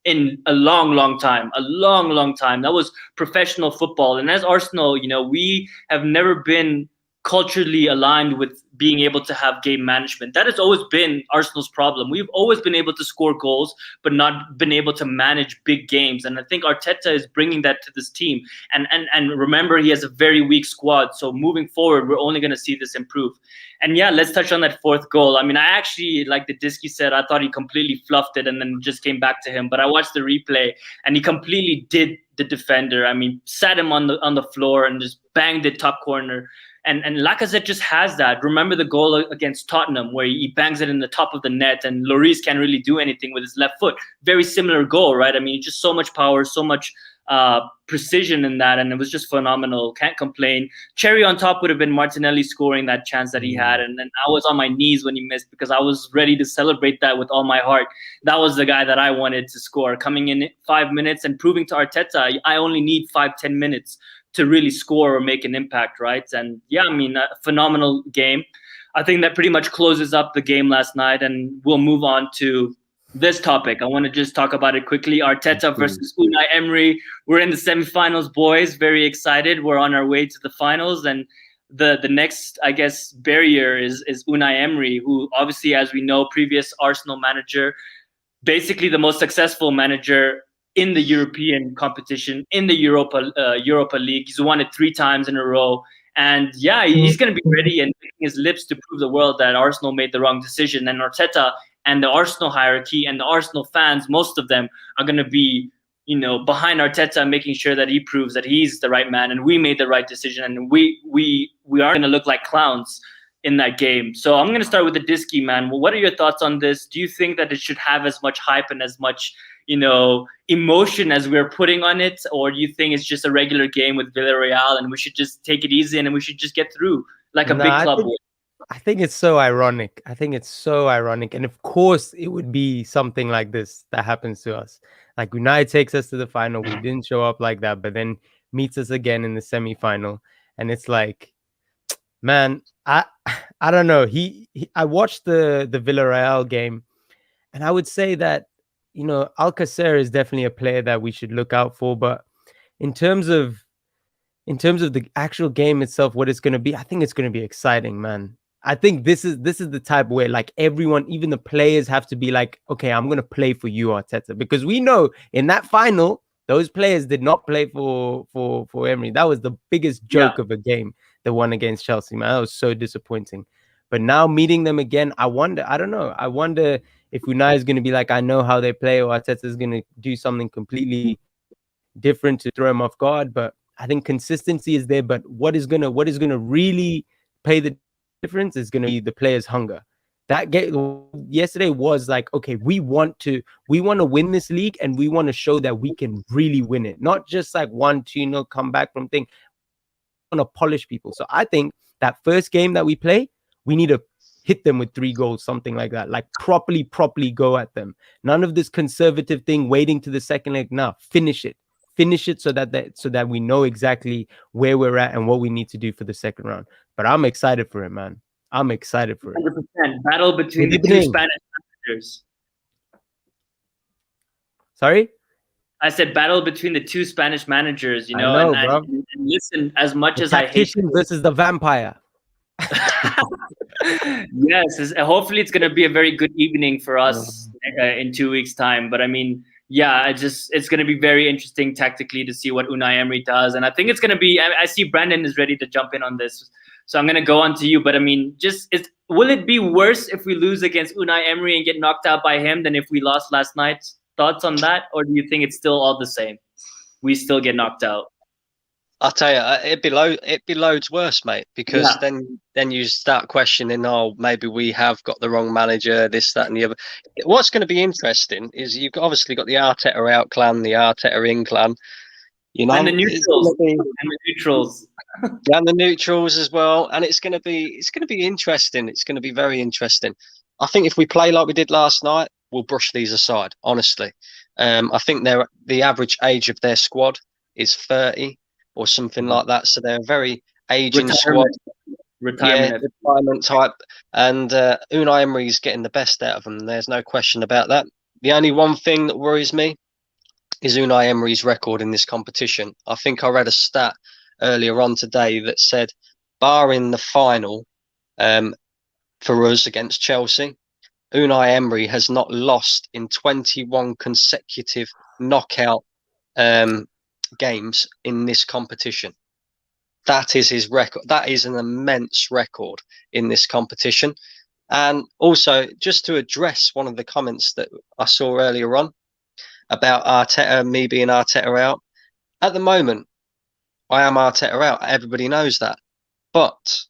in a long time. That was professional football. And as Arsenal, we have never been culturally aligned with being able to have game management. That has always been Arsenal's problem. We've always been able to score goals, but not been able to manage big games. And I think Arteta is bringing that to this team. And remember, he has a very weak squad. So moving forward, we're only going to see this improve. And yeah, let's touch on that fourth goal. I mean, I actually, like the Disky said, I thought he completely fluffed it and then just came back to him. But I watched the replay and he completely did the defender. I mean, sat him on the floor and just banged it top corner. And Lacazette just has that. Remember the goal against Tottenham where he bangs it in the top of the net and Lloris can't really do anything with his left foot. Very similar goal, right? I mean, just so much power, so much precision in that, and it was just phenomenal. Can't complain. Cherry on top would have been Martinelli scoring that chance that he had, and then I was on my knees when he missed because I was ready to celebrate that with all my heart. That was the guy that I wanted to score, coming in 5 minutes and proving to Arteta I only need 5-10 minutes to really score or make an impact, right? And yeah, I mean, a phenomenal game. I think that pretty much closes up the game last night, and we'll move on to this topic. I want to just talk about it quickly. Arteta versus Unai Emery. We're in the semifinals, boys. Very excited. We're on our way to the finals, and the next, I guess, barrier is Unai Emery, who obviously, as we know, previous Arsenal manager, basically the most successful manager in the European competition, in the Europa League. He's won it 3 times in a row. And yeah, he's going to be ready and licking his lips to prove the world that Arsenal made the wrong decision. And Arteta and the Arsenal hierarchy and the Arsenal fans, most of them are going to be, behind Arteta, making sure that he proves that he's the right man and we made the right decision. And we are going to look like clowns in that game. So I'm going to start with the Disky, man. Well, what are your thoughts on this? Do you think that it should have as much hype and as much emotion as we're putting on it, or do you think it's just a regular game with Villarreal and we should just take it easy and we should just get through like a big club? I think it's so ironic. And of course it would be something like this that happens to us. Like United takes us to the final. We didn't show up like that, but then meets us again in the semi-final. And it's like, man, I don't know. I watched the Villarreal game, and I would say that Alcacer is definitely a player that we should look out for. But in terms of the actual game itself, what it's going to be, I think it's going to be exciting, man. I think this is the type where like everyone, even the players, have to be like, okay, I'm going to play for you, Arteta, because we know in that final those players did not play for Emery. That was the biggest joke of a game, the one against Chelsea, man. That was so disappointing. But now meeting them again, I wonder if Unai is going to be like, I know how they play, or Arteta is going to do something completely different to throw him off guard. But I think consistency is there. But what is going to really pay the difference is going to be the players' hunger. That game yesterday was like, okay, we want to win this league, and we want to show that we can really win it, not just like 1-2-0 come back from thing. We want to polish people. So I think that first game that we play, we need to hit them with 3 goals, something like that. Like properly go at them. None of this conservative thing, waiting to the second leg. Now finish it so that we know exactly where we're at and what we need to do for the second round. But I'm excited for it, man. I'm excited for it. 100%. Battle between the 2 Spanish managers. Sorry? I said battle between the 2 Spanish managers, I know, and listen, as much as I hate versus the vampire. Yes, hopefully it's going to be a very good evening for us in 2 weeks' time. But I mean, yeah, it's going to be very interesting tactically to see what Unai Emery does. And I think it's going to be, I see Brandon is ready to jump in on this. So I'm going to go on to you. But I mean, will it be worse if we lose against Unai Emery and get knocked out by him than if we lost last night? Thoughts on that? Or do you think it's still all the same? We still get knocked out. I'll tell you, it'd be loads worse, mate, because then you start questioning, oh, maybe we have got the wrong manager, this, that, and the other. What's going to be interesting is you've obviously got the Arteta out clan, the Arteta in clan. You know, And the neutrals. Be, and the neutrals. and the neutrals as well. And it's gonna be interesting. It's gonna be very interesting. I think if we play like we did last night, we'll brush these aside. Honestly, I think the average age of their squad is 30 or something like that. So they're a very aging squad. Retirement type. And Unai Emery's getting the best out of them. There's no question about that. The only one thing that worries me is Unai Emery's record in this competition. I think I read a stat earlier on today that said, barring the final for us against Chelsea, Unai Emery has not lost in 21 consecutive knockout games in this competition. That is his record. That is an immense record in this competition. And also, just to address one of the comments that I saw earlier on about Arteta, me being Arteta out. At the moment, I am Arteta out. Everybody knows that. But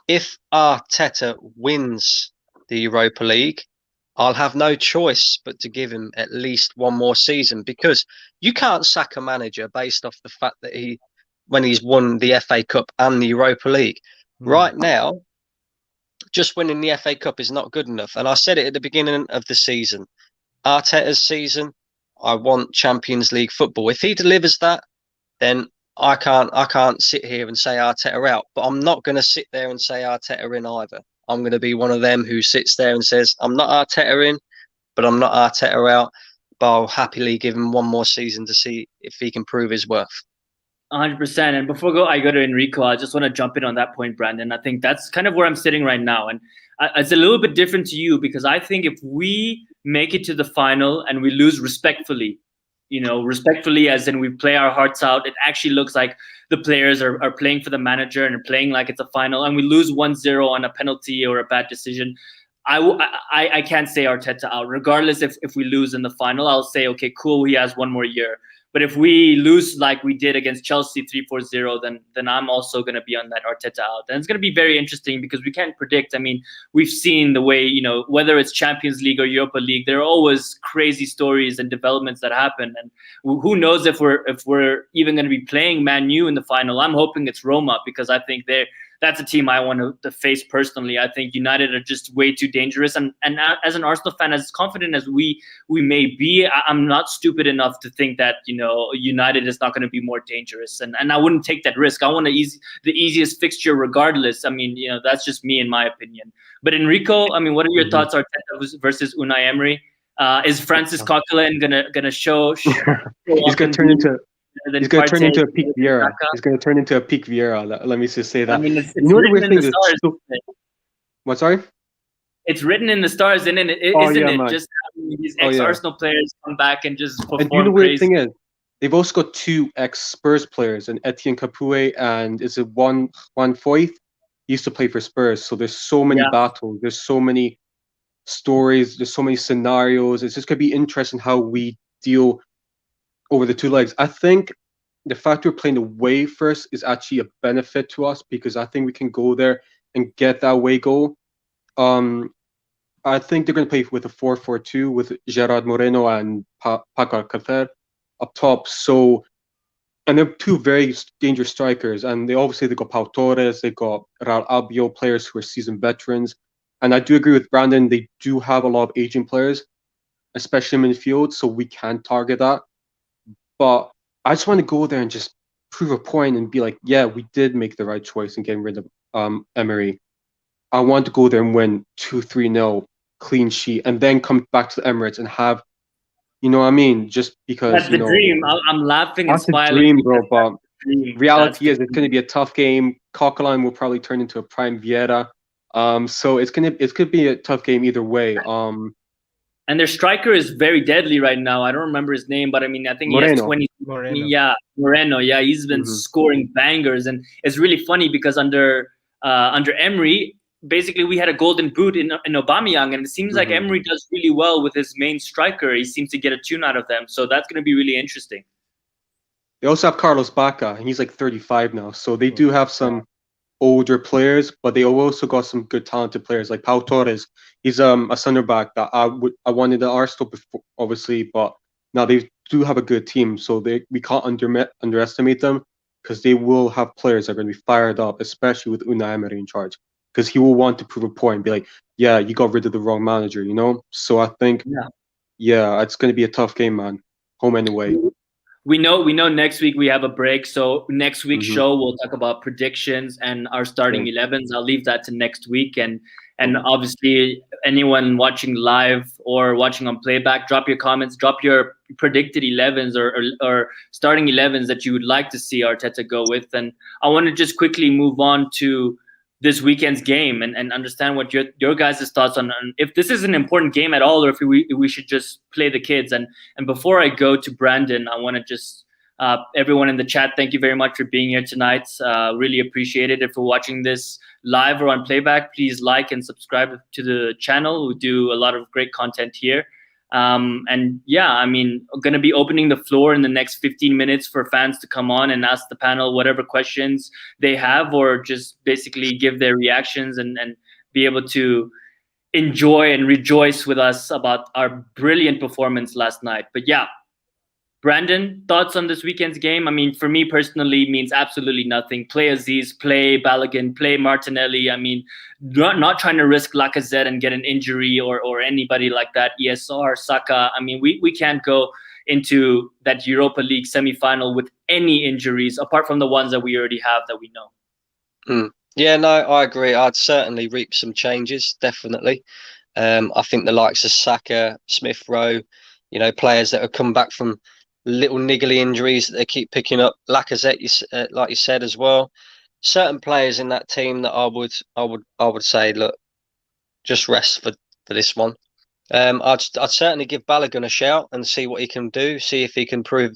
if Arteta wins the Europa League, I'll have no choice but to give him at least one more season, because you can't sack a manager based off the fact that when he's won the FA Cup and the Europa League. Right now, just winning the FA Cup is not good enough. And I said it at the beginning of the season. Arteta's season, I want Champions League football. If he delivers that, then I can't sit here and say Arteta out. But I'm not going to sit there and say Arteta in either. I'm going to be one of them who sits there and says, I'm not Arteta in, but I'm not Arteta out. But I'll happily give him one more season to see if he can prove his worth. 100%. And before I go to Enrico, I just want to jump in on that point, Brandon. I think that's kind of where I'm sitting right now. And it's a little bit different to you, because I think if we make it to the final and we lose respectfully, respectfully as in we play our hearts out, it actually looks like the players are playing for the manager and are playing like it's a final, and we lose 1-0 on a penalty or a bad decision, I can't say Arteta out. Regardless if we lose in the final, I'll say, okay, cool, he has one more year. But if we lose like we did against Chelsea 3-4-0, then I'm also going to be on that Arteta out. And it's going to be very interesting because we can't predict. I mean, we've seen the way, whether it's Champions League or Europa League, there are always crazy stories and developments that happen. And who knows if we're even going to be playing Man U in the final. I'm hoping it's Roma, because I think that's a team I want to face personally. I think United are just way too dangerous. And as an Arsenal fan, as confident as we may be, I'm not stupid enough to think that, United is not going to be more dangerous. And I wouldn't take that risk. I want the easiest fixture regardless. I mean, that's just me in my opinion. But Enrico, I mean, what are your thoughts on Arteta versus Unai Emery? Is Francis Coquelin gonna show? He's going to turn into. He's going to turn into a peak Vieira. He's going to turn into a peak Vieira. Let me just say that. I mean, it's written in the stars. What, sorry? It's written in the stars, isn't it? Man. Just having these ex-Arsenal players come back and just perform. And the weird thing is, they've also got two ex-Spurs players, and Etienne Capoue and is it Juan Foyth? He used to play for Spurs. So there's so many battles. There's so many stories. There's so many scenarios. It's just going to be interesting how we deal over the two legs. I think the fact we're playing away first is actually a benefit to us, because I think we can go there and get that away goal. I think they're going to play with a 4-4-2 with Gerard Moreno and Paco Alcácer up top. So, and they're two very dangerous strikers. And they got Pau Torres, they got Raul Albiol, players who are seasoned veterans. And I do agree with Brandon, they do have a lot of aging players, especially in midfield, so we can target that. But I just want to go there and just prove a point and be like, yeah, we did make the right choice in getting rid of Emery. I want to go there and win 2-3-0, clean sheet, and then come back to the Emirates and have, you know what I mean? Just because, that's the dream. I'm laughing and smiling. That's the dream, bro. But reality is it's going to be a tough game. Coquelin will probably turn into a prime Vieira. So it's going to be a tough game either way. And their striker is very deadly right now. I don't remember his name, but I mean, I think he has 20. Moreno. Yeah, Moreno. Yeah, he's been scoring bangers, and it's really funny because under Emery, basically we had a golden boot in Aubameyang, and it seems like Emery does really well with his main striker. He seems to get a tune out of them, so that's going to be really interesting. They also have Carlos Bacca, and he's like 35 now, so they do have some older players, but they also got some good talented players like Pau Torres. He's a center back that I wanted at Arsenal before, obviously, but now they've do have a good team, so we can't underestimate them, because they will have players that are going to be fired up, especially with Unai Emery in charge, because he will want to prove a point and be like, yeah, you got rid of the wrong manager, you know? So I think, yeah, it's going to be a tough game, man. Home and away. We know next week we have a break, so next week's show we'll talk about predictions and our starting 11s. I'll leave that to next week, and obviously anyone watching live or watching on playback, drop your comments, drop your predicted 11s or starting 11s that you would like to see Arteta go with. And I want to just quickly move on to this weekend's game and understand what your guys' thoughts on if this is an important game at all, or if we should just play the kids. And before I go to Brandon, I want to just everyone in the chat, thank you very much for being here tonight. Really appreciate it. If you're watching this live or on playback, please like and subscribe to the channel. We do a lot of great content here. And yeah, I mean, I'm going to be opening the floor in the next 15 minutes for fans to come on and ask the panel whatever questions they have, or just basically give their reactions and be able to enjoy and rejoice with us about our brilliant performance last night. But yeah, Brandon, thoughts on this weekend's game? I mean, for me personally, means absolutely nothing. Play Aziz, play Balogun, play Martinelli. I mean, not trying to risk Lacazette and get an injury or anybody like that. ESR, Saka. I mean, we can't go into that Europa League semi-final with any injuries apart from the ones that we already have that we know. Yeah, no, I agree. I'd certainly reap some changes, definitely. I think the likes of Saka, Smith Rowe, you know, players that have come back from little niggly injuries that they keep picking up. Lacazette, like you said as well. Certain players in that team that I would say, look, just rest for this one. I'd certainly give Balogun a shout and see what he can do. See if he can prove,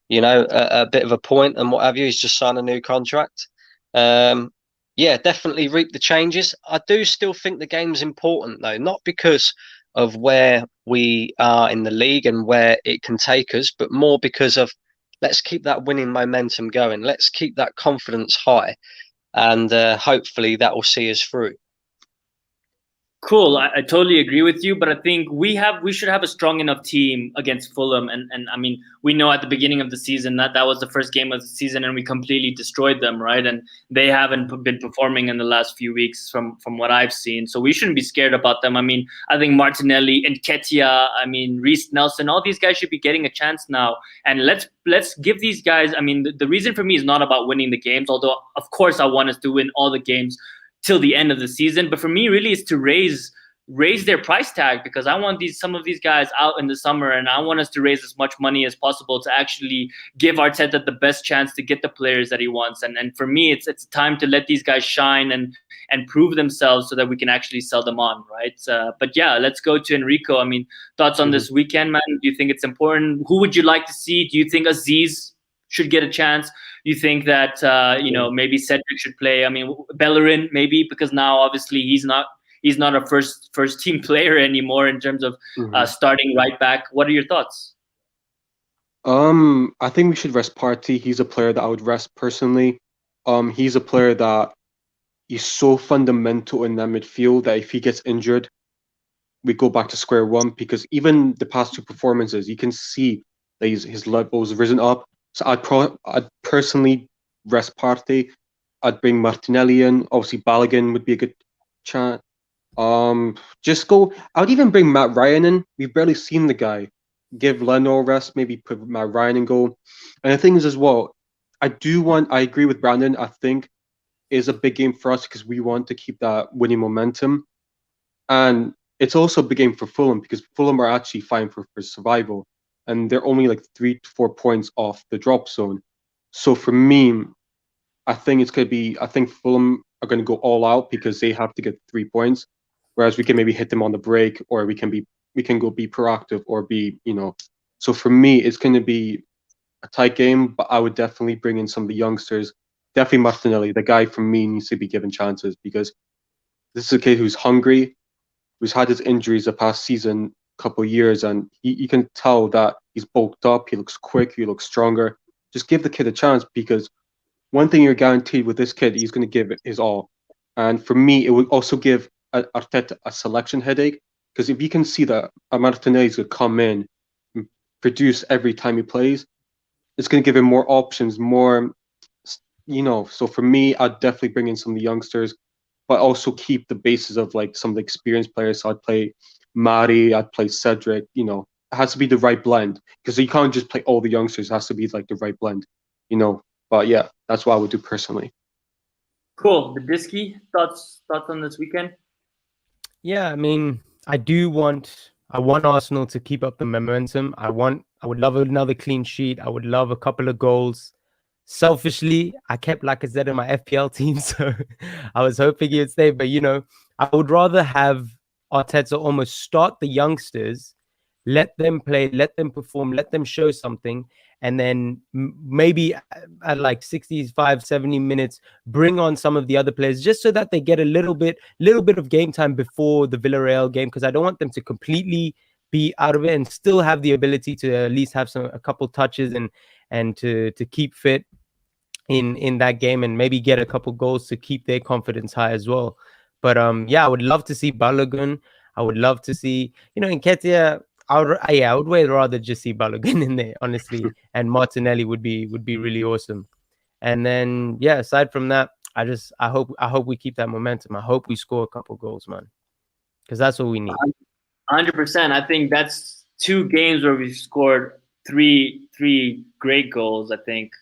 you know, a bit of a point and what have you. He's just signed a new contract. Yeah, definitely reap the changes. I do still think the game's important though, not because of where we are in the league and where it can take us, but more because of let's keep that winning momentum going. Let's keep that confidence high, and hopefully that will see us through. Cool. I totally agree with you, but I think we should have a strong enough team against Fulham. And I mean, we know at the beginning of the season that was the first game of the season and we completely destroyed them, right? And they haven't been performing in the last few weeks from what I've seen. So we shouldn't be scared about them. I mean, I think Martinelli and Ketia, I mean, Reece Nelson, all these guys should be getting a chance now. And let's give these guys, I mean, the reason for me is not about winning the games, although of course I want us to win all the games till the end of the season, but for me really is to raise their price tag, because I want some of these guys out in the summer, and I want us to raise as much money as possible to actually give Arteta the best chance to get the players that he wants. And for me, it's time to let these guys shine and prove themselves so that we can actually sell them on, right? But yeah, let's go to Enrico. I mean, thoughts on this weekend, man? Do you think it's important? Who would you like to see? Do you think Aziz should get a chance? You think that you know, maybe Cedric should play? I mean, Bellerin maybe, because now obviously he's not a first team player anymore in terms of starting right back. What are your thoughts? I think we should rest Partey. He's a player that I would rest personally. He's a player that is so fundamental in that midfield that if he gets injured, we go back to square one, because even the past two performances, you can see that his level's risen up. So I'd personally rest Partey. I'd bring Martinelli in. Obviously, Balogun would be a good chance. Just go. I would even bring Matt Ryan in. We've barely seen the guy. Give Leno a rest. Maybe put Matt Ryan in goal. And the thing is as well, I agree with Brandon. I think it's a big game for us because we want to keep that winning momentum. And it's also a big game for Fulham because Fulham are actually fighting for survival. And they're only like 3 to 4 points off the drop zone. So for me, I think it's going to be, I think Fulham are going to go all out because they have to get 3 points. Whereas we can maybe hit them on the break, or we can go be proactive, or be, you know. So for me, it's going to be a tight game, but I would definitely bring in some of the youngsters. Definitely Martinelli, the guy for me needs to be given chances, because this is a kid who's hungry, who's had his injuries the past season, couple of years, and you can tell that he's bulked up, he looks quick, he looks stronger. Just give the kid a chance, because one thing you're guaranteed with this kid, he's going to give it his all. And for me, it would also give Arteta a selection headache, because if you can see that Martinelli's going to come in, produce every time he plays. It's going to give him more options, more, So for me, I'd definitely bring in some of the youngsters, but also keep the basis of like some of the experienced players. So I'd play Mari, I'd play Cedric. It has to be the right blend, because you can't just play all the youngsters. It has to be like the right blend. But yeah, that's what I would do personally. Cool. The Disky, thoughts on this weekend? Yeah, I mean, I want Arsenal to keep up the momentum. I would love another clean sheet. I would love a couple of goals. Selfishly, I kept Lacazette in my FPL team, so I was hoping he would stay. But I would rather have Arteta almost start the youngsters, let them play, let them perform, let them show something, and then maybe at like 65, 70 minutes, bring on some of the other players just so that they get a little bit of game time before the Villarreal game, because I don't want them to completely be out of it and still have the ability to at least have a couple touches and to keep fit in that game and maybe get a couple goals to keep their confidence high as well. But yeah, I would love to see Balogun. I would love to see, Nketiah. I would way rather just see Balogun in there, honestly, and Martinelli would be really awesome. And then yeah, aside from that, I hope we keep that momentum. I hope we score a couple goals, man, because that's what we need. 100%. I think that's 2 games where we've scored three great goals, I think,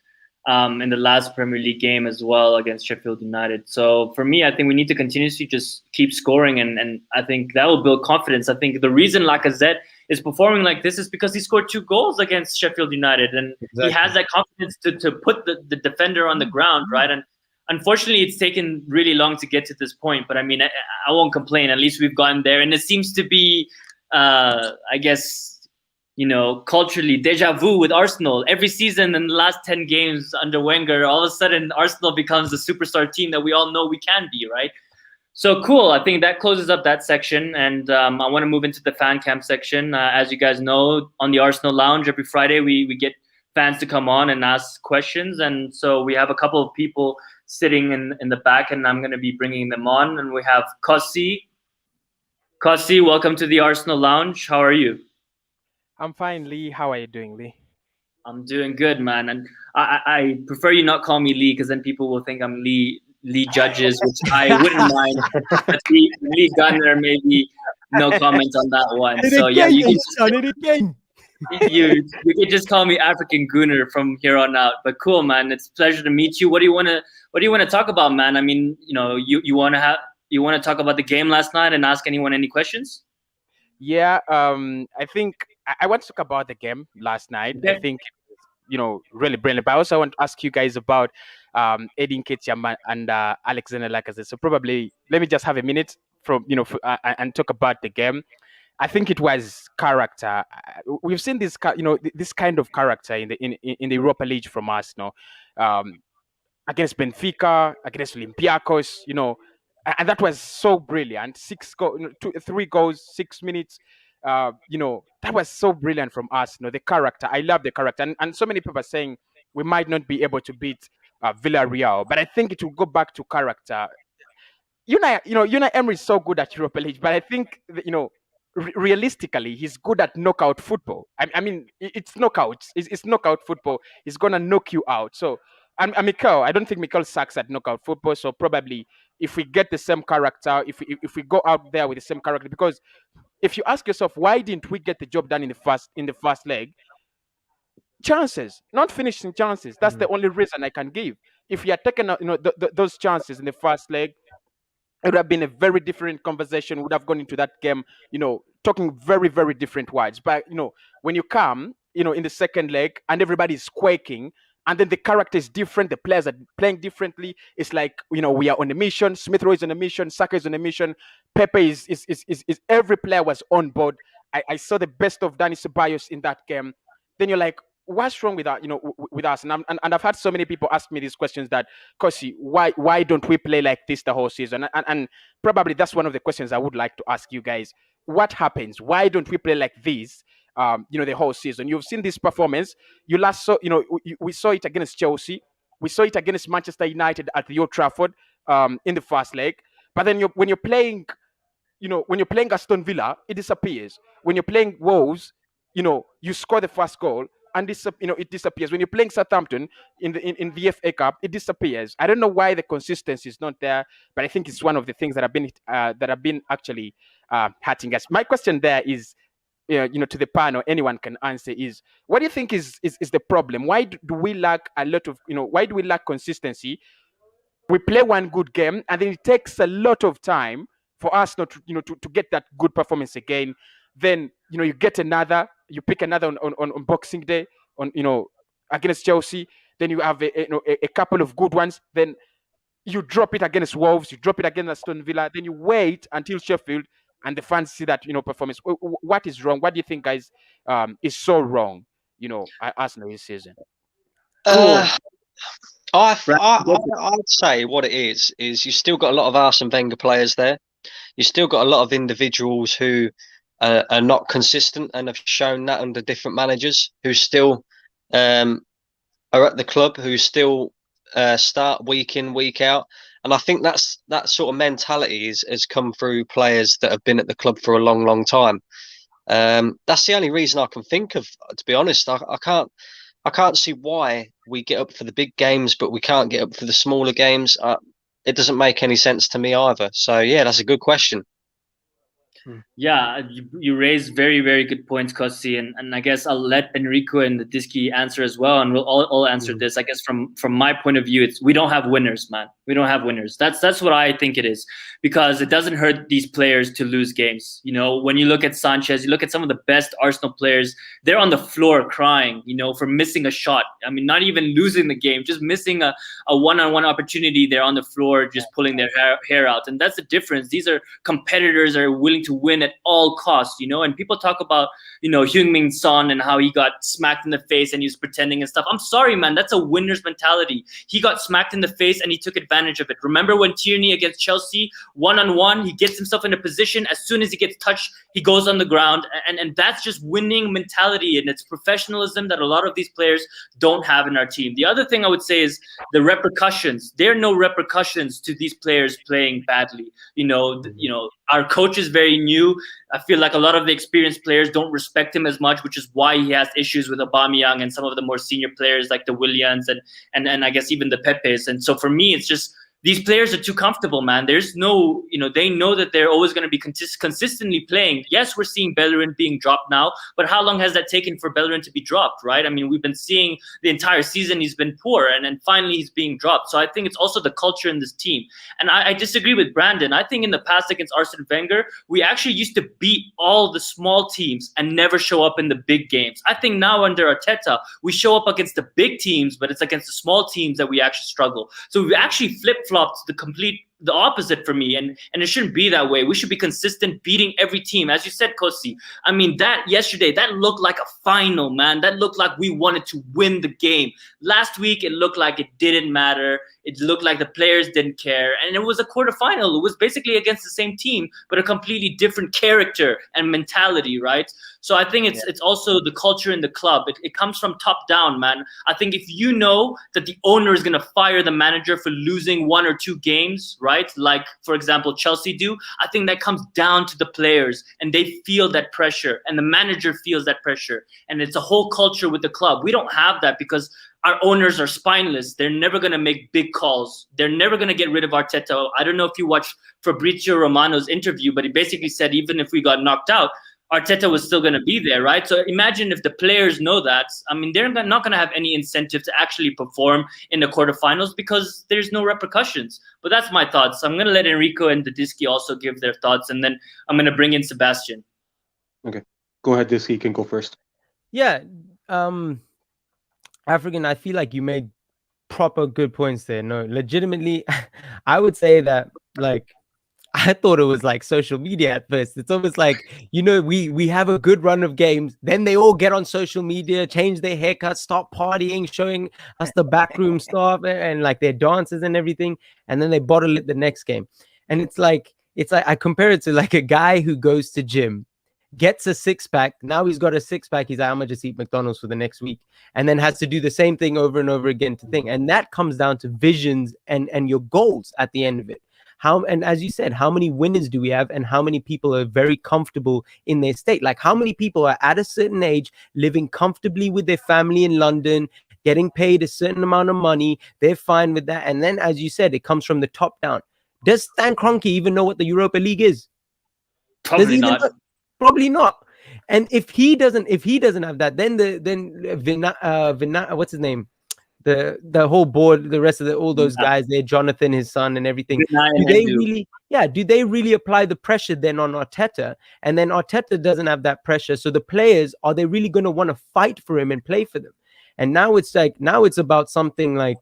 in the last Premier League game as well against Sheffield United. So for me, I think we need to continuously just keep scoring, and I think that will build confidence. I think the reason Lacazette is performing like this is because he scored 2 goals against Sheffield United, and He has that confidence to put the defender on the ground, right? And unfortunately, it's taken really long to get to this point, but I mean, I won't complain. At least we've gotten there, and it seems to be, I guess, culturally deja vu with Arsenal. Every season in the last 10 games under Wenger, all of a sudden Arsenal becomes the superstar team that we all know we can be, right? So cool. I think that closes up that section, and I want to move into the fan camp section. As you guys know, on the Arsenal Lounge every Friday, we get fans to come on and ask questions, and so we have a couple of people sitting in the back, and I'm going to be bringing them on. And we have Kossi. Kossi, welcome to the Arsenal Lounge. How are you? I'm fine, Lee. How are you doing, Lee? I'm doing good, man. And I prefer you not call me Lee, because then people will think I'm Lee Judges, which I wouldn't mind. But Lee Gunner, maybe no comment on that one. So yeah, you can just call me African Gooner from here on out. But cool, man. It's a pleasure to meet you. What do you want to talk about, man? I mean, you want to talk about the game last night and ask anyone any questions? Yeah, I think I want to talk about the game last night. Okay. I think, really brilliant. But I also want to ask you guys about Edin Nketiah and Alexander Lacazette. So probably let me just have a minute and talk about the game. I think it was character. We've seen this kind of character in the Europa League from Arsenal, against Benfica, against Olympiacos. And that was so brilliant. 3 goals, 6 minutes. That was so brilliant from us. The character. I love the character. And so many people are saying we might not be able to beat Villarreal, but I think it will go back to character. Emery is so good at Europa League, but I think realistically, he's good at knockout football. I mean, it's knockouts. It's knockout football. He's gonna knock you out. So, and Mikel, I don't think Mikel sucks at knockout football. So probably, if we get the same character, if we go out there with the same character, because if you ask yourself, why didn't we get the job done in the first leg? Chances, not finishing chances. That's the only reason I can give. If you had taken those chances in the first leg, it would have been a very different conversation. Would have gone into that game, talking very, very different words. But when you come, in the second leg and everybody's quaking, and then the character is different, the players are playing differently. It's like we are on a mission. Smith Rowe is on a mission. Saka is on a mission. Pepe is every player was on board. I saw the best of Dani Ceballos in that game. Then you're like, what's wrong with that? With us? And I've had so many people ask me these questions that, Kossi, why don't we play like this the whole season? And probably that's one of the questions I would like to ask you guys. What happens? Why don't we play like this? The whole season. You've seen this performance. You last saw, we saw it against Chelsea. We saw it against Manchester United at the Old Trafford in the first leg. But then when you're playing Aston Villa, it disappears. When you're playing Wolves, you score the first goal and it disappears. When you're playing Southampton in the FA Cup, it disappears. I don't know why the consistency is not there, but I think it's one of the things that have been actually hurting us. My question there is, to the panel, anyone can answer, is what do you think is the problem? Why do we lack a lot of, why do we lack consistency? We play one good game and then it takes a lot of time for us not to get that good performance again. Then you get another, you pick another on Boxing Day against Chelsea. Then you have a couple of good ones. Then you drop it against Wolves, you drop it against Aston Villa. Then you wait until Sheffield, and the fans see that performance. What is wrong? What do you think, guys, is so wrong? Arsenal this season. I'd say what it is you still got a lot of Arsene Wenger players there. You still got a lot of individuals who are not consistent and have shown that under different managers, who still are at the club, who still start week in, week out. And I think that sort of mentality has come through players that have been at the club for a long, long time. That's the only reason I can think of, to be honest. I can't see why we get up for the big games, but we can't get up for the smaller games. It doesn't make any sense to me either. So, yeah, that's a good question. Yeah, you raised very, very good points, Kosi, and I guess I'll let Enrico and the Diski answer as well, and we'll all answer this. I guess from my point of view, it's we don't have winners, man. We don't have winners. That's what I think it is, because it doesn't hurt these players to lose games. When you look at Sanchez, you look at some of the best Arsenal players, they're on the floor crying, for missing a shot. I mean, not even losing the game, just missing a one-on-one opportunity. They're on the floor just pulling their hair out, and that's the difference. These are competitors that are willing to win at all costs, and people talk about, Heung-min Son and how he got smacked in the face and he was pretending and stuff. I'm sorry, man, that's a winner's mentality. He got smacked in the face and he took advantage of it. Remember when Tierney against Chelsea, one-on-one, he gets himself in a position, as soon as he gets touched, he goes on the ground, and that's just winning mentality, and it's professionalism that a lot of these players don't have in our team. The other thing I would say is the repercussions. There are no repercussions to these players playing badly. Our coach is very new. I feel like a lot of the experienced players don't respect him as much, which is why he has issues with Aubameyang and some of the more senior players like the Willians and I guess even the Pepes. And so for me, it's just these players are too comfortable, man. There's no, they know that they're always going to be consistently playing. Yes, we're seeing Bellerin being dropped now, but how long has that taken for Bellerin to be dropped, right? I mean, we've been seeing the entire season he's been poor, and then finally he's being dropped. So I think it's also the culture in this team. And I disagree with Brandon. I think in the past against Arsene Wenger, we actually used to beat all the small teams and never show up in the big games. I think now under Arteta, we show up against the big teams, but it's against the small teams that we actually struggle. So we actually flip-flopped the opposite for me, and it shouldn't be that way. We should be consistent, beating every team. As you said, Kosi, I mean, that yesterday, that looked like a final, man. That looked like we wanted to win the game. Last week, it looked like it didn't matter. It looked like the players didn't care, and it was a quarterfinal. It was basically against the same team, but a completely different character and mentality, right? So I think it's also the culture in the club. It comes from top down, man. I think if you know that the owner is going to fire the manager for losing one or two games, right? Like, for example, Chelsea do, I think that comes down to the players, and they feel that pressure, and the manager feels that pressure. And it's a whole culture with the club. We don't have that because our owners are spineless. They're never going to make big calls. They're never going to get rid of Arteta. I don't know if you watched Fabrizio Romano's interview, but he basically said even if we got knocked out, Arteta was still going to be there, right? So imagine if the players know that. I mean, they're not going to have any incentive to actually perform in the quarterfinals because there's no repercussions. But that's my thoughts. I'm going to let Enrico and the Diski also give their thoughts, and then I'm going to bring in Sebastian. Okay. Go ahead, Diski. You can go first. Yeah. African, I feel like you made proper good points there. No, legitimately, I would say that, like, I thought it was like social media at first. It's almost like, we have a good run of games. Then they all get on social media, change their haircuts, start partying, showing us the backroom stuff and like their dances and everything. And then they bottle it the next game. And it's like I compare it to like a guy who goes to gym, gets a six-pack. Now he's got a six-pack. He's like, I'm going to just eat McDonald's for the next week. And then has to do the same thing over and over again to think. And that comes down to visions and your goals at the end of it. And as you said, how many winners do we have, and how many people are very comfortable in their state? Like, how many people are at a certain age living comfortably with their family in London, getting paid a certain amount of money? They're fine with that. And then, as you said, it comes from the top down. Does Stan Kroenke even know what the Europa League is? Probably not. Probably not. And if he doesn't have that, then what's his name? The whole board, the rest of all those guys there, Jonathan, his son, and everything. Do they really apply the pressure then on Arteta? And then Arteta doesn't have that pressure. So the players, are they really going to want to fight for him and play for them? And now it's about something like,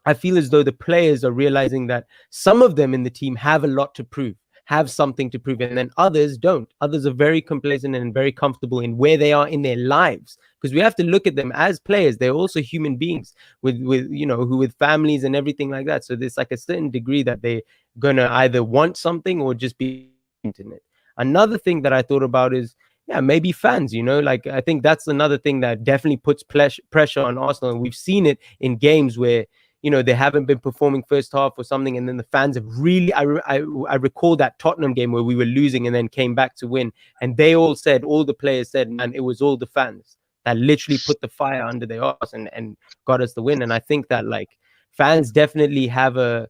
I feel as though the players are realizing that some of them in the team have a lot to prove, have something to prove, and then others don't. Others are very complacent and very comfortable in where they are in their lives, because we have to look at them as players. They're also human beings with families and everything like that. So there's like a certain degree that they're gonna either want something or just be internet. Another thing that I thought about is, maybe fans, like, I think that's another thing that definitely puts pressure on Arsenal. And we've seen it in games where, they haven't been performing first half or something, and then the fans have really, I recall that Tottenham game where we were losing and then came back to win, and all the players said, man, it was all the fans that literally put the fire under their arse and got us the win. And I think that, like, fans definitely have a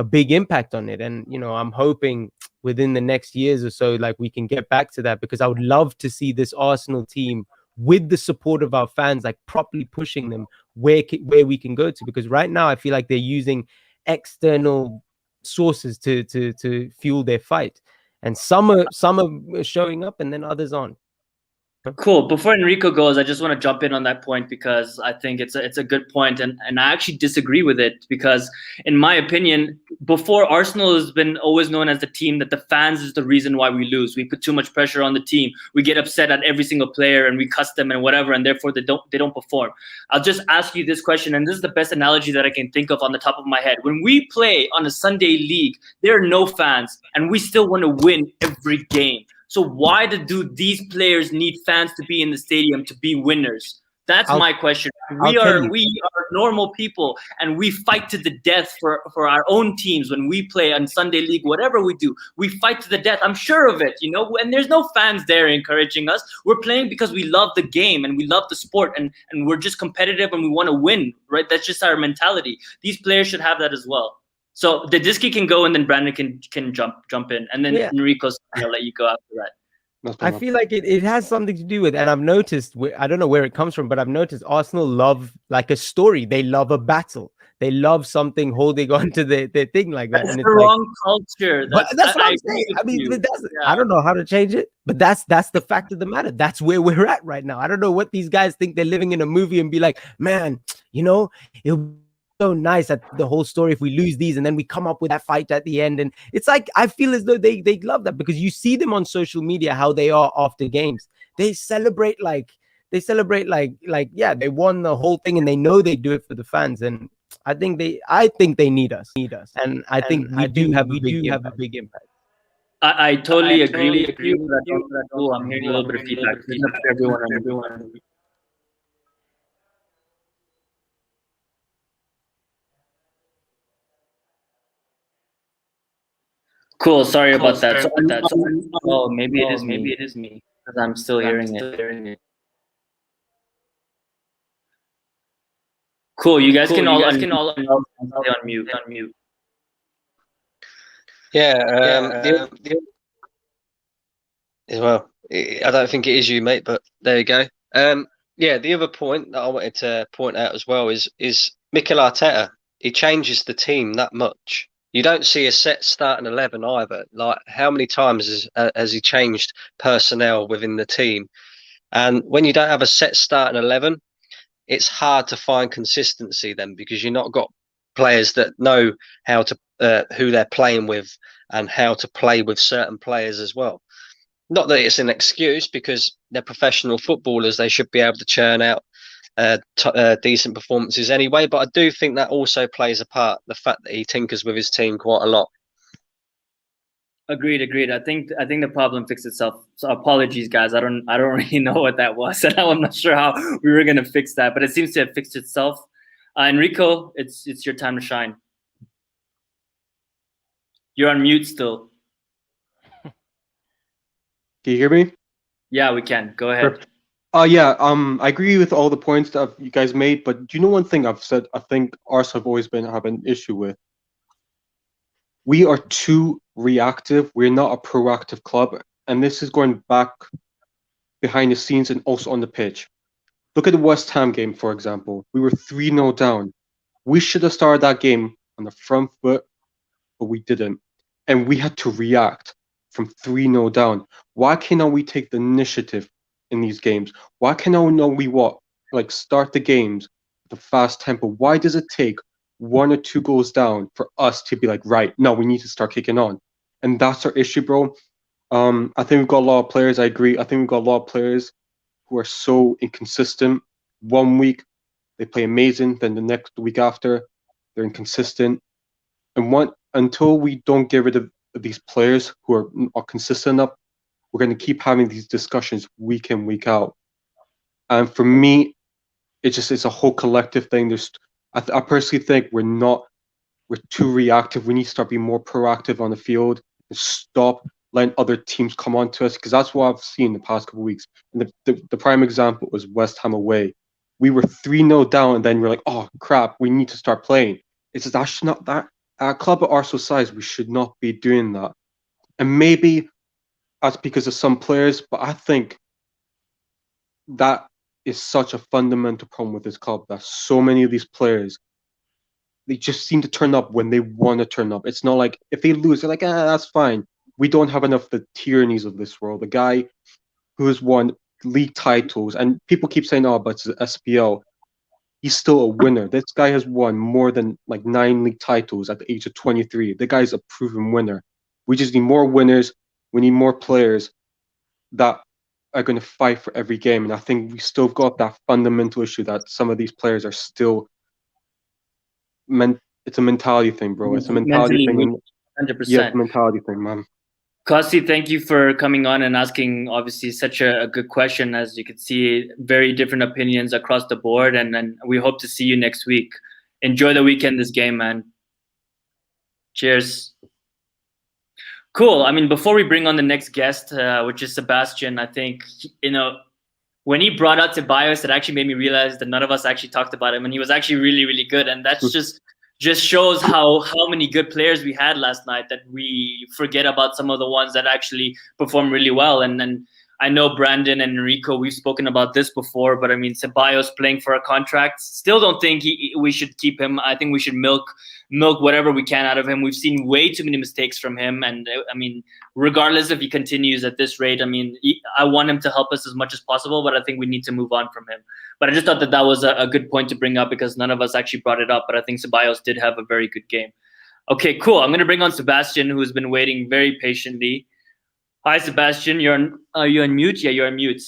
big impact on it. And, I'm hoping within the next years or so, like, we can get back to that, because I would love to see this Arsenal team with the support of our fans, like, properly pushing them where we can go to. Because right now I feel like they're using external sources to fuel their fight, and some are showing up and then others aren't. Cool. Before Enrico goes, I just want to jump in on that point, because I think it's a good point, and I actually disagree with it, because in my opinion, before, Arsenal has been always known as the team that the fans is the reason why we lose. We put too much pressure on the team. We get upset at every single player and we cuss them and whatever, and therefore they don't perform. I'll just ask you this question, and this is the best analogy that I can think of on the top of my head. When we play on a Sunday league, there are no fans, and we still want to win every game. So why do these players need fans to be in the stadium to be winners? That's my question. We are normal people, and we fight to the death for our own teams. When we play on Sunday league, whatever we do, we fight to the death. I'm sure of it, and there's no fans there encouraging us. We're playing because we love the game and we love the sport, and we're just competitive and we want to win, right? That's just our mentality. These players should have that as well. So the Disky can go, and then Brandon can jump in, and then Enrico, I'll let you go after that. I feel like it has something to do with, and I've noticed, I don't know where it comes from, but I've noticed Arsenal love like a story. They love a battle. They love something holding on to their thing like that. That's the wrong culture. That's what I'm saying. I mean, I don't know how to change it, but that's the fact of the matter. That's where we're at right now. I don't know what these guys think. They're living in a movie and be like, man, it'll so nice at the whole story if we lose these and then we come up with that fight at the end. And it's like, I feel as though they love that, because you see them on social media, how they are after games. They celebrate like they won the whole thing, and they know they do it for the fans. And I think they need us, and I think we do have a big impact. I totally agree with that. I'm hearing a little bit of feedback. Everyone. Cool. Sorry about that. So, maybe it is me, because I'm still hearing it. Cool. You guys can all unmute. Yeah. Well, I don't think it is you, mate, but there you go. The other point that I wanted to point out as well is Mikel Arteta. He changes the team that much. You don't see a set starting 11 either. Like, how many times has he changed personnel within the team? And when you don't have a set starting 11, it's hard to find consistency then, because you've not got players that know how to who they're playing with and how to play with certain players as well. Not that it's an excuse, because they're professional footballers. They should be able to churn out decent performances anyway, but I do think that also plays a part, the fact that he tinkers with his team quite a lot. Agreed. I think the problem fixed itself. So apologies, guys. I don't really know what that was, and I'm not sure how we were gonna fix that, but it seems to have fixed itself. Enrico, it's your time to shine. You're on mute still. Can you hear me? Yeah, we can. Go ahead. Yeah, I agree with all the points that you guys made, but do you know one thing I've said I think Arsenal have always have an issue with? We are too reactive. We're not a proactive club, and this is going back behind the scenes and also on the pitch. Look at the West Ham game, for example. We were 3-0 down. We should have started that game on the front foot, but we didn't. And we had to react from 3-0 down. Why cannot we take the initiative in these games? Why cannot we start the games with a fast tempo? Why does it take 1 or 2 goals down for us to be like, right, no, we need to start kicking on? And that's our issue, bro. I think we've got a lot of players. I agree. I think we've got a lot of players who are so inconsistent. 1 week they play amazing, then the next week after they're inconsistent. And until we don't get rid of these players who are consistent enough, we're going to keep having these discussions week in, week out. And for me, it's a whole collective thing. I personally think we're too reactive. We need to start being more proactive on the field and stop letting other teams come on to us, because that's what I've seen the past couple of weeks. And the prime example was West Ham away. We were 3-0 down, and then we're like, oh crap, we need to start playing. It's just that's not that. At a club of Arsenal size, we should not be doing that. And maybe that's because of some players, but I think that is such a fundamental problem with this club, that so many of these players, they just seem to turn up when they want to turn up. It's not like if they lose, they're like, that's fine. We don't have enough of the tyrannies of this world. The guy who has won league titles, and people keep saying, oh, but it's the SPL. He's still a winner. This guy has won more than 9 league titles at the age of 23. The guy's a proven winner. We just need more winners. We need more players that are going to fight for every game. And I think we still got that fundamental issue that some of these players are still it's a mentality thing, bro. It's a mentality thing. 100%. Yeah, it's a mentality thing, man. Kasi, thank you for coming on and asking obviously such a good question. As you can see, very different opinions across the board, and we hope to see you next week. Enjoy the weekend, this game, man. Cheers. Cool. I mean, before we bring on the next guest, which is Sebastian, I think, when he brought out Ceballos, it actually made me realize that none of us actually talked about him, and he was actually really, really good. And that's just shows how many good players we had last night, that we forget about some of the ones that actually performed really well. And I know Brandon and Enrico, we've spoken about this before, but I mean, Ceballos playing for a contract, still don't think we should keep him. I think we should milk whatever we can out of him. We've seen way too many mistakes from him. And I mean, regardless if he continues at this rate, I mean, I want him to help us as much as possible, but I think we need to move on from him. But I just thought that was a good point to bring up, because none of us actually brought it up, but I think Ceballos did have a very good game. Okay, cool. I'm going to bring on Sebastian, who's been waiting very patiently. Hi, Sebastian. Are you on mute? Yeah, you're on mute.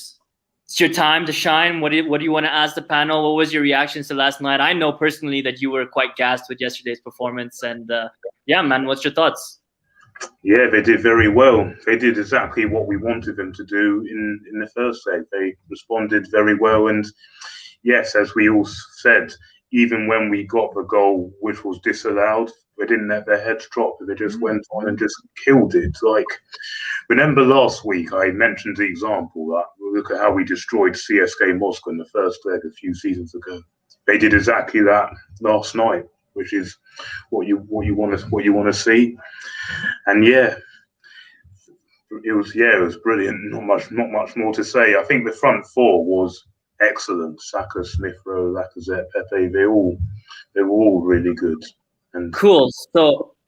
It's your time to shine. What do you want to ask the panel? What was your reactions to last night? I know personally that you were quite gassed with yesterday's performance. And yeah, man, what's your thoughts? Yeah, they did very well. They did exactly what we wanted them to do in the first leg. They responded very well. And yes, as we all said, even when we got the goal, which was disallowed, they didn't let their heads drop. They just went on and just killed it. Like, remember last week I mentioned the example that look at how we destroyed CSKA Moscow in the first leg a few seasons ago. They did exactly that last night, which is what you want to see. And yeah, it was brilliant. Not much more to say. I think the front four was excellent. Saka, Smith Rowe, Lacazette, Pepe, they were all really good. And cool.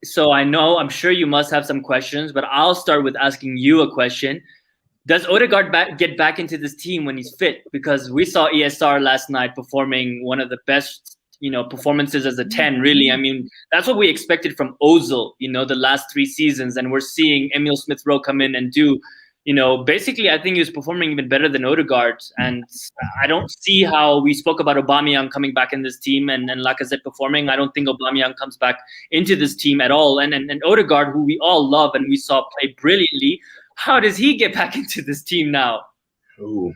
So I'm sure you must have some questions, but I'll start with asking you a question. Does Odegaard get back into this team when he's fit? Because we saw ESR last night performing one of the best, performances as a 10, really. I mean, that's what we expected from Ozil, the last 3 seasons. And we're seeing Emil Smith-Rowe come in and do, basically, I think he was performing even better than Odegaard. And I don't see how we spoke about Aubameyang coming back in this team and Lacazette performing. I don't think Aubameyang comes back into this team at all. And Odegaard, who we all love and we saw play brilliantly, how does he get back into this team now? Oh,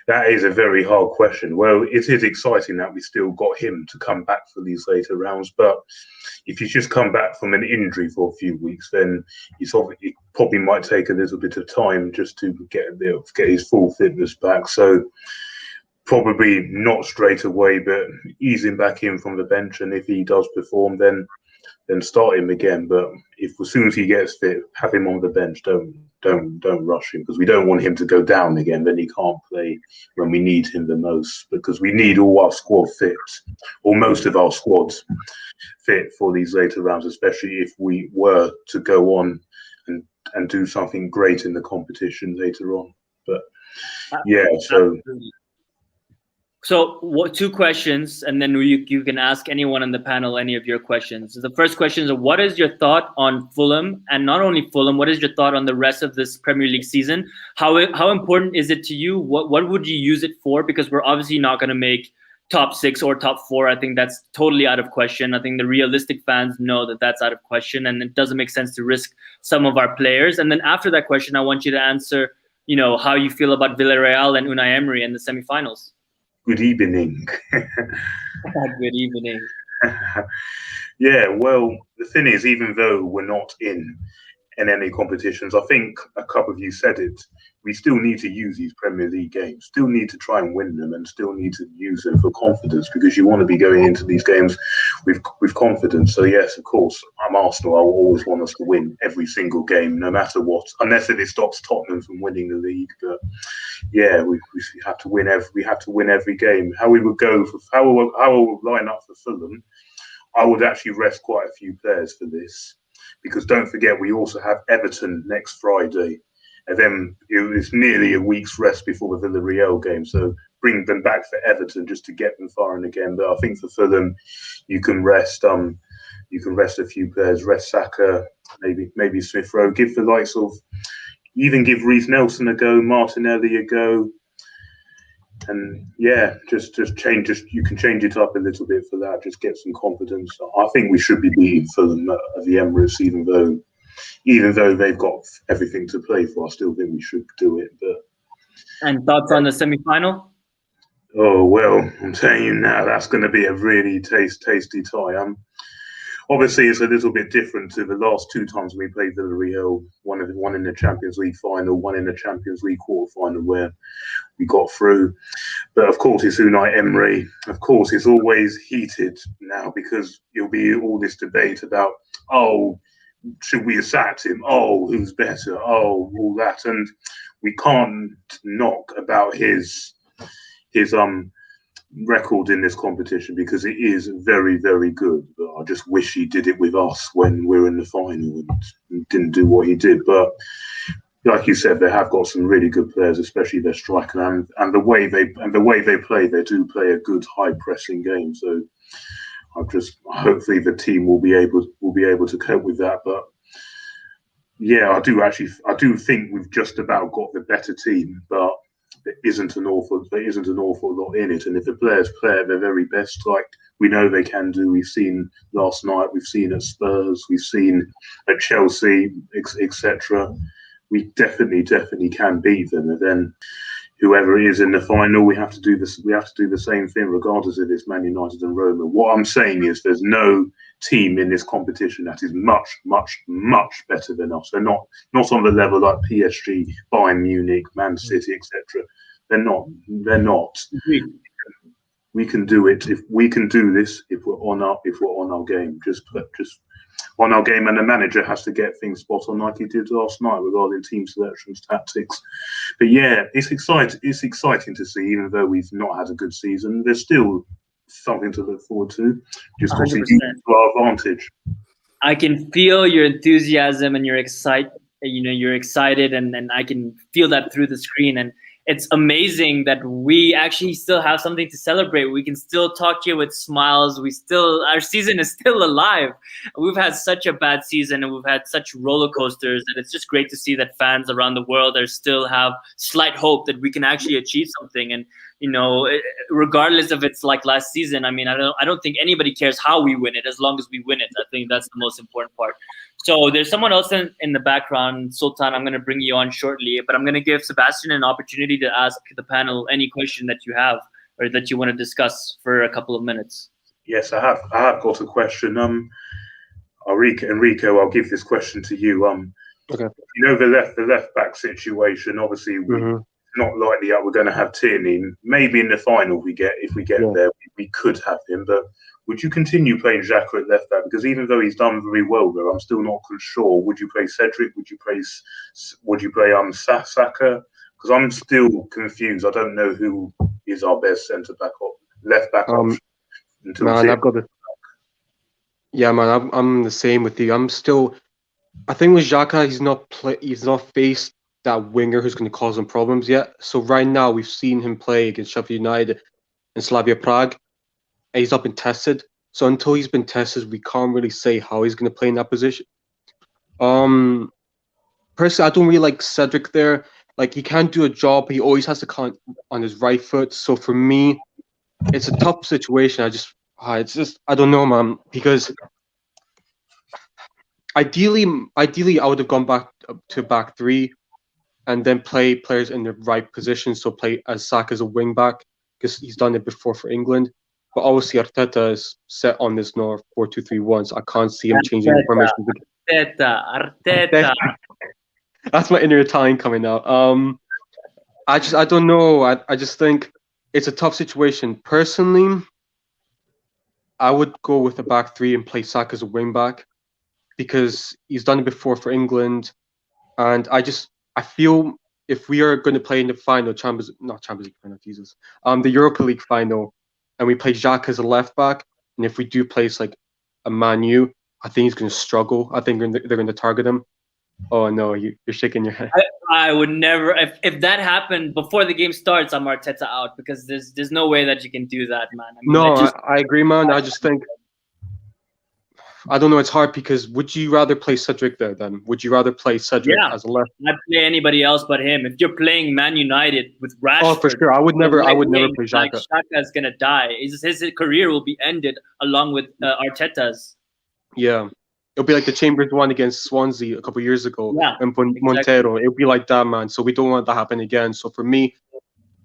That is a very hard question. Well, it is exciting that we still got him to come back for these later rounds. But if he's just come back from an injury for a few weeks, then it probably might take a little bit of time just to get his full fitness back. So probably not straight away, but ease him back in from the bench. And if he does perform, then start him again. But if as soon as he gets fit, have him on the bench. Don't rush him, because we don't want him to go down again. Then he can't play when we need him the most, because we need all our squad fit, or most of our squads fit for these later rounds, especially if we were to go on and do something great in the competition later on. But yeah, So two questions, and then you can ask anyone on the panel any of your questions. The first question is, what is your thought on Fulham? And not only Fulham, what is your thought on the rest of this Premier League season? How important is it to you? What would you use it for? Because we're obviously not going to make top 6 or top 4. I think that's totally out of question. I think the realistic fans know that that's out of question, and it doesn't make sense to risk some of our players. And then after that question, I want you to answer, how you feel about Villarreal and Unai Emery in the semifinals. Good evening. Good evening. Yeah, well, the thing is, even though we're not in any competitions, I think a couple of you said it, we still need to use these Premier League games, still need to try and win them, and still need to use them for confidence, because you want to be going into these games with confidence. So yes, of course, I'm Arsenal. I will always want us to win every single game, no matter what, unless it stops Tottenham from winning the league. But yeah, we have to win every game. How we would go for how we would line up for Fulham, I would actually rest quite a few players for this, because don't forget, we also have Everton next Friday. And then it's nearly a week's rest before the Villarreal game. So bring them back for Everton just to get them firing again. But I think for Fulham, you can rest a few players, rest Saka, maybe Smith Rowe, give the likes of, even give Reece Nelson a go, Martinelli a go. And yeah, just change. You can change it up a little bit for that. Just get some confidence. I think we should be beating Fulham at the Emirates, even though they've got everything to play for. I still think we should do it. But and thoughts on the semi-final? Oh well, I'm telling you now, that's going to be a really tasty tie. Obviously, it's a little bit different to the last 2 times we played Villarreal. One in the Champions League final, one in the Champions League quarter-final, where we got through. But of course, it's Unai Emery. Of course, it's always heated now, because there'll be all this debate about, should we have sacked him? Who's better? All that. And we can't knock about his record in this competition, because it is very, very good. But I just wish he did it with us when we're in the final and didn't do what he did. But like you said, they have got some really good players, especially their striker, and the way they play, they do play a good high pressing game. So hopefully the team will be able to cope with that. But yeah, I do think we've just about got the better team, but there isn't an awful lot in it. And if the players play at their very best, like we know they can do, we've seen last night, we've seen at Spurs, we've seen at Chelsea, etc. We definitely can beat them. And then whoever is in the final, we have to do this. We have to do the same thing, regardless if it's Man United and Roma. What I'm saying is, there's no team in this competition that is much better than us. They're not on the level like PSG, Bayern Munich, Man City, etc. They're not. We can do it. If we can do this, if we're on our game, just on our game, and the manager has to get things spot on like he did last night regarding team selections, tactics. But yeah, it's exciting to see, even though we've not had a good season, there's still something to look forward to. Just to use to our advantage. I can feel your enthusiasm and your excited, and I can feel that through the screen. And it's amazing that we actually still have something to celebrate. We can still talk here with smiles. Our season is still alive. We've had such a bad season, and we've had such roller coasters, and it's just great to see that fans around the world still have slight hope that we can actually achieve something. And regardless if it's like last season. I mean, I don't think anybody cares how we win it as long as we win it. I think that's the most important part. So there's someone else in the background, Sultan. I'm going to bring you on shortly, but I'm going to give Sebastian an opportunity to ask the panel any question that you have or that you want to discuss for a couple of minutes. Yes, I have got a question. Enrico, I'll give this question to you. Okay. The left back situation. Obviously, we're not likely that we're going to have Tierney. Maybe in the final, if we get there, we could have him. But would you continue playing xhaka at left back? Because even though he's done very well there, I'm still not sure. Would you play Cedric? Would you play Saka? Because I'm still confused. I don't know who is our best centre back or left back option. Man, I've got the. Yeah, man, I'm the same with you. I think with xhaka, he's not faced that winger who's going to cause him problems yet. So right now, we've seen him play against Sheffield United and Slavia Prague, and he's not been tested. So until he's been tested, we can't really say how he's going to play in that position. Personally, I don't really like Cedric there. Like, he can't do a job. He always has to count on his right foot. So for me, it's a tough situation. I don't know, man, because ideally I would have gone back to back three and then play players in the right position. So play as Saka as a wing back because he's done it before for England. But obviously Arteta is set on this 4-2-3-1, so I can't see him changing the formation. Arteta. That's my inner Italian coming out. I don't know. I just think it's a tough situation. Personally, I would go with a back three and play Saka as a wing back because he's done it before for England, and I feel if we are going to play in the final, the Europa League final, and we play xhaka as a left back, and if we do place like a Man U, I think he's going to struggle. I think they're going to target him. Oh no, you're shaking your head. I would never. If that happened before the game starts, I'm Arteta out because there's no way that you can do that, man. I mean, I agree, man. I just think I don't know. It's hard because would you rather play Cedric there then? Would you rather play Cedric as a left? I'd play anybody else but him. If you're playing Man United with Rashford, oh for sure, I would never play xhaka. Like, Xhaka is gonna die. His career will be ended along with Arteta's. Yeah. It'll be like the Chambers one against Swansea a couple of years ago. Yeah, and Montero. It'll be like that, man. So we don't want that to happen again. So for me,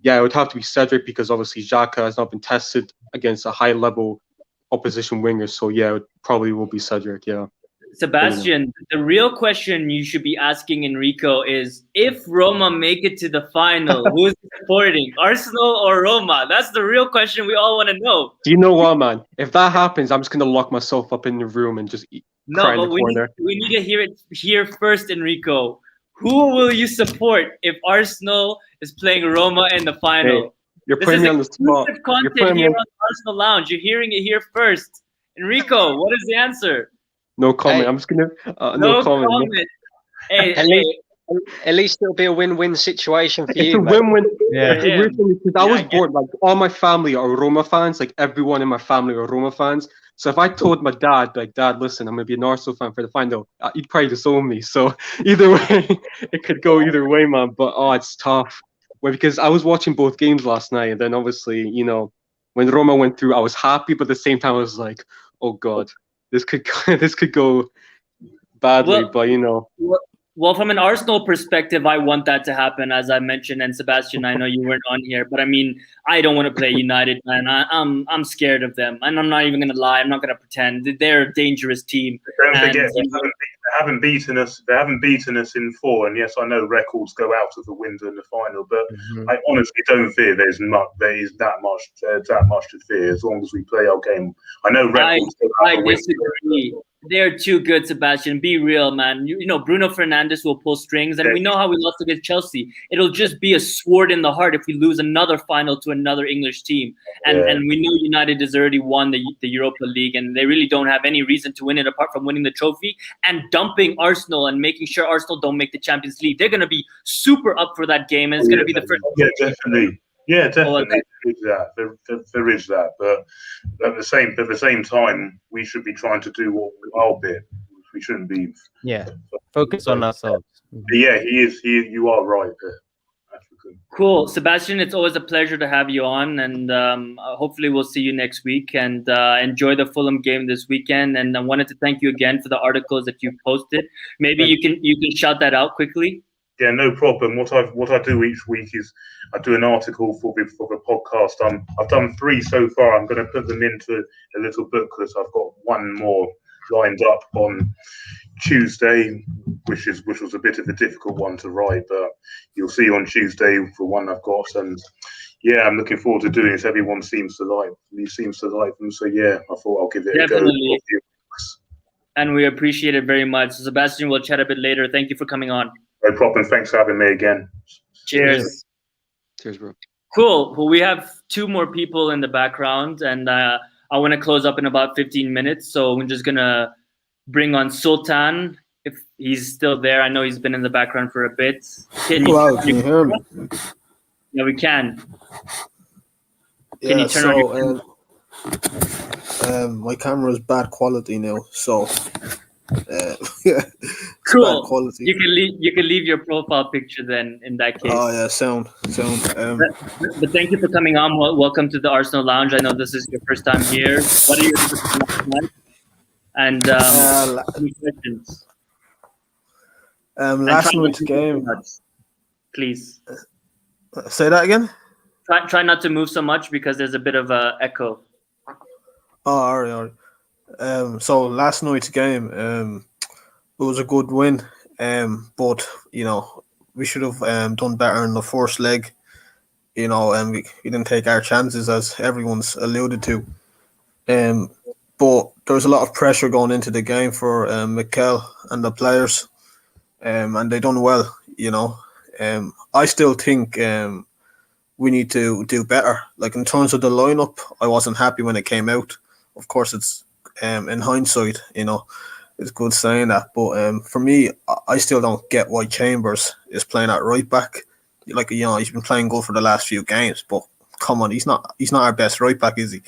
it would have to be Cedric because obviously xhaka has not been tested against a high-level opposition winger. So it probably will be Cedric. Yeah. Sebastian, the real question you should be asking Enrico is: if Roma make it to the final, who's supporting, Arsenal or Roma? That's the real question we all want to know. Do you know what, man? If that happens, I'm just gonna lock myself up in the room and just cry in the corner. We need to hear it here first, Enrico. Who will you support if Arsenal is playing Roma in the final? Hey, you're putting me on the spot. This is exclusive content here on Arsenal Lounge. You're hearing it here first. Enrico, what is the answer? No comment. I'm just gonna no comment. Hey, at least it'll be a win-win situation for you. It's a win-win. Yeah. It's a weird thing because I was bored. Like all my family are Roma fans. Like everyone in my family are Roma fans. So if I told my dad, like, Dad, listen, I'm gonna be an Arsenal fan for the final, he'd probably disown me. So either way, it could go either way, man. But it's tough. Well, because I was watching both games last night, and then obviously, when Roma went through, I was happy, but at the same time, I was like, oh God. This could go badly, Well, from an Arsenal perspective, I want that to happen, as I mentioned. And Sebastian, I know you weren't on here, but I mean, I don't want to play United, man. I'm scared of them, and I'm not even gonna lie. I'm not gonna pretend. They're a dangerous team. Don't forget, they haven't beaten us. They haven't beaten us in 4. And yes, I know records go out of the window in the final, but I honestly don't fear there is that much to fear as long as we play our game. I know records go out of the disagree. window. They're too good, Sebastian. Be real, man. Bruno Fernandes will pull strings, and we know how we lost against Chelsea. It'll just be a sword in the heart if we lose another final to another English team. And we know United has already won the Europa League, and they really don't have any reason to win it apart from winning the trophy and dumping Arsenal and making sure Arsenal don't make the Champions League. They're going to be super up for that game, and it's going to be the first. Yeah, definitely. Yeah, definitely. There is that, but at the same time, we should be trying to do our bit. We shouldn't be. Focus on ourselves. Yeah, he is. You are right, Cool. Sebastian, it's always a pleasure to have you on, and hopefully we'll see you next week, and enjoy the Fulham game this weekend. And I wanted to thank you again for the articles that you posted. Maybe you can shout that out quickly. Yeah, no problem. What I do each week is I do an article for the podcast. I've done 3 so far. I'm going to put them into a little booklet. I've got one more lined up on Tuesday, which was a bit of a difficult one to write, but you'll see on Tuesday for one I've got. And yeah, I'm looking forward to doing it. Everyone seems to like them, so yeah, I thought I'll give it Definitely. a go. And we appreciate it very much. So Sebastian, we'll chat a bit later. Thank you for coming on. No problem. Thanks for having me again. Cheers. Cheers, bro. Cool. Well, we have 2 more people in the background, and I want to close up in about 15 minutes. So I'm just going to bring on Sultan, if he's still there. I know he's been in the background for a bit. Can you hear me? Yeah, we can. Can you turn on your my camera is bad quality now, so yeah. Cool. Bad quality. You can leave your profile picture then in that case. Oh yeah, sound. But thank you for coming on. Welcome to the Arsenal Lounge. I know this is your first time here. What are your questions? And any questions? Last night's game. Please. Say that again. Try not to move so much because there's a bit of a echo. Oh, all right. So last night's game, it was a good win. But we should have done better in the first leg. And we didn't take our chances, as everyone's alluded to. But there was a lot of pressure going into the game for Mikel and the players, and they done well. I still think we need to do better. Like in terms of the lineup, I wasn't happy when it came out. Of course, it's in hindsight, it's good saying that. But for me, I still don't get why Chambers is playing at right back. Like he's been playing good for the last few games, but come on, he's not our best right back, is he?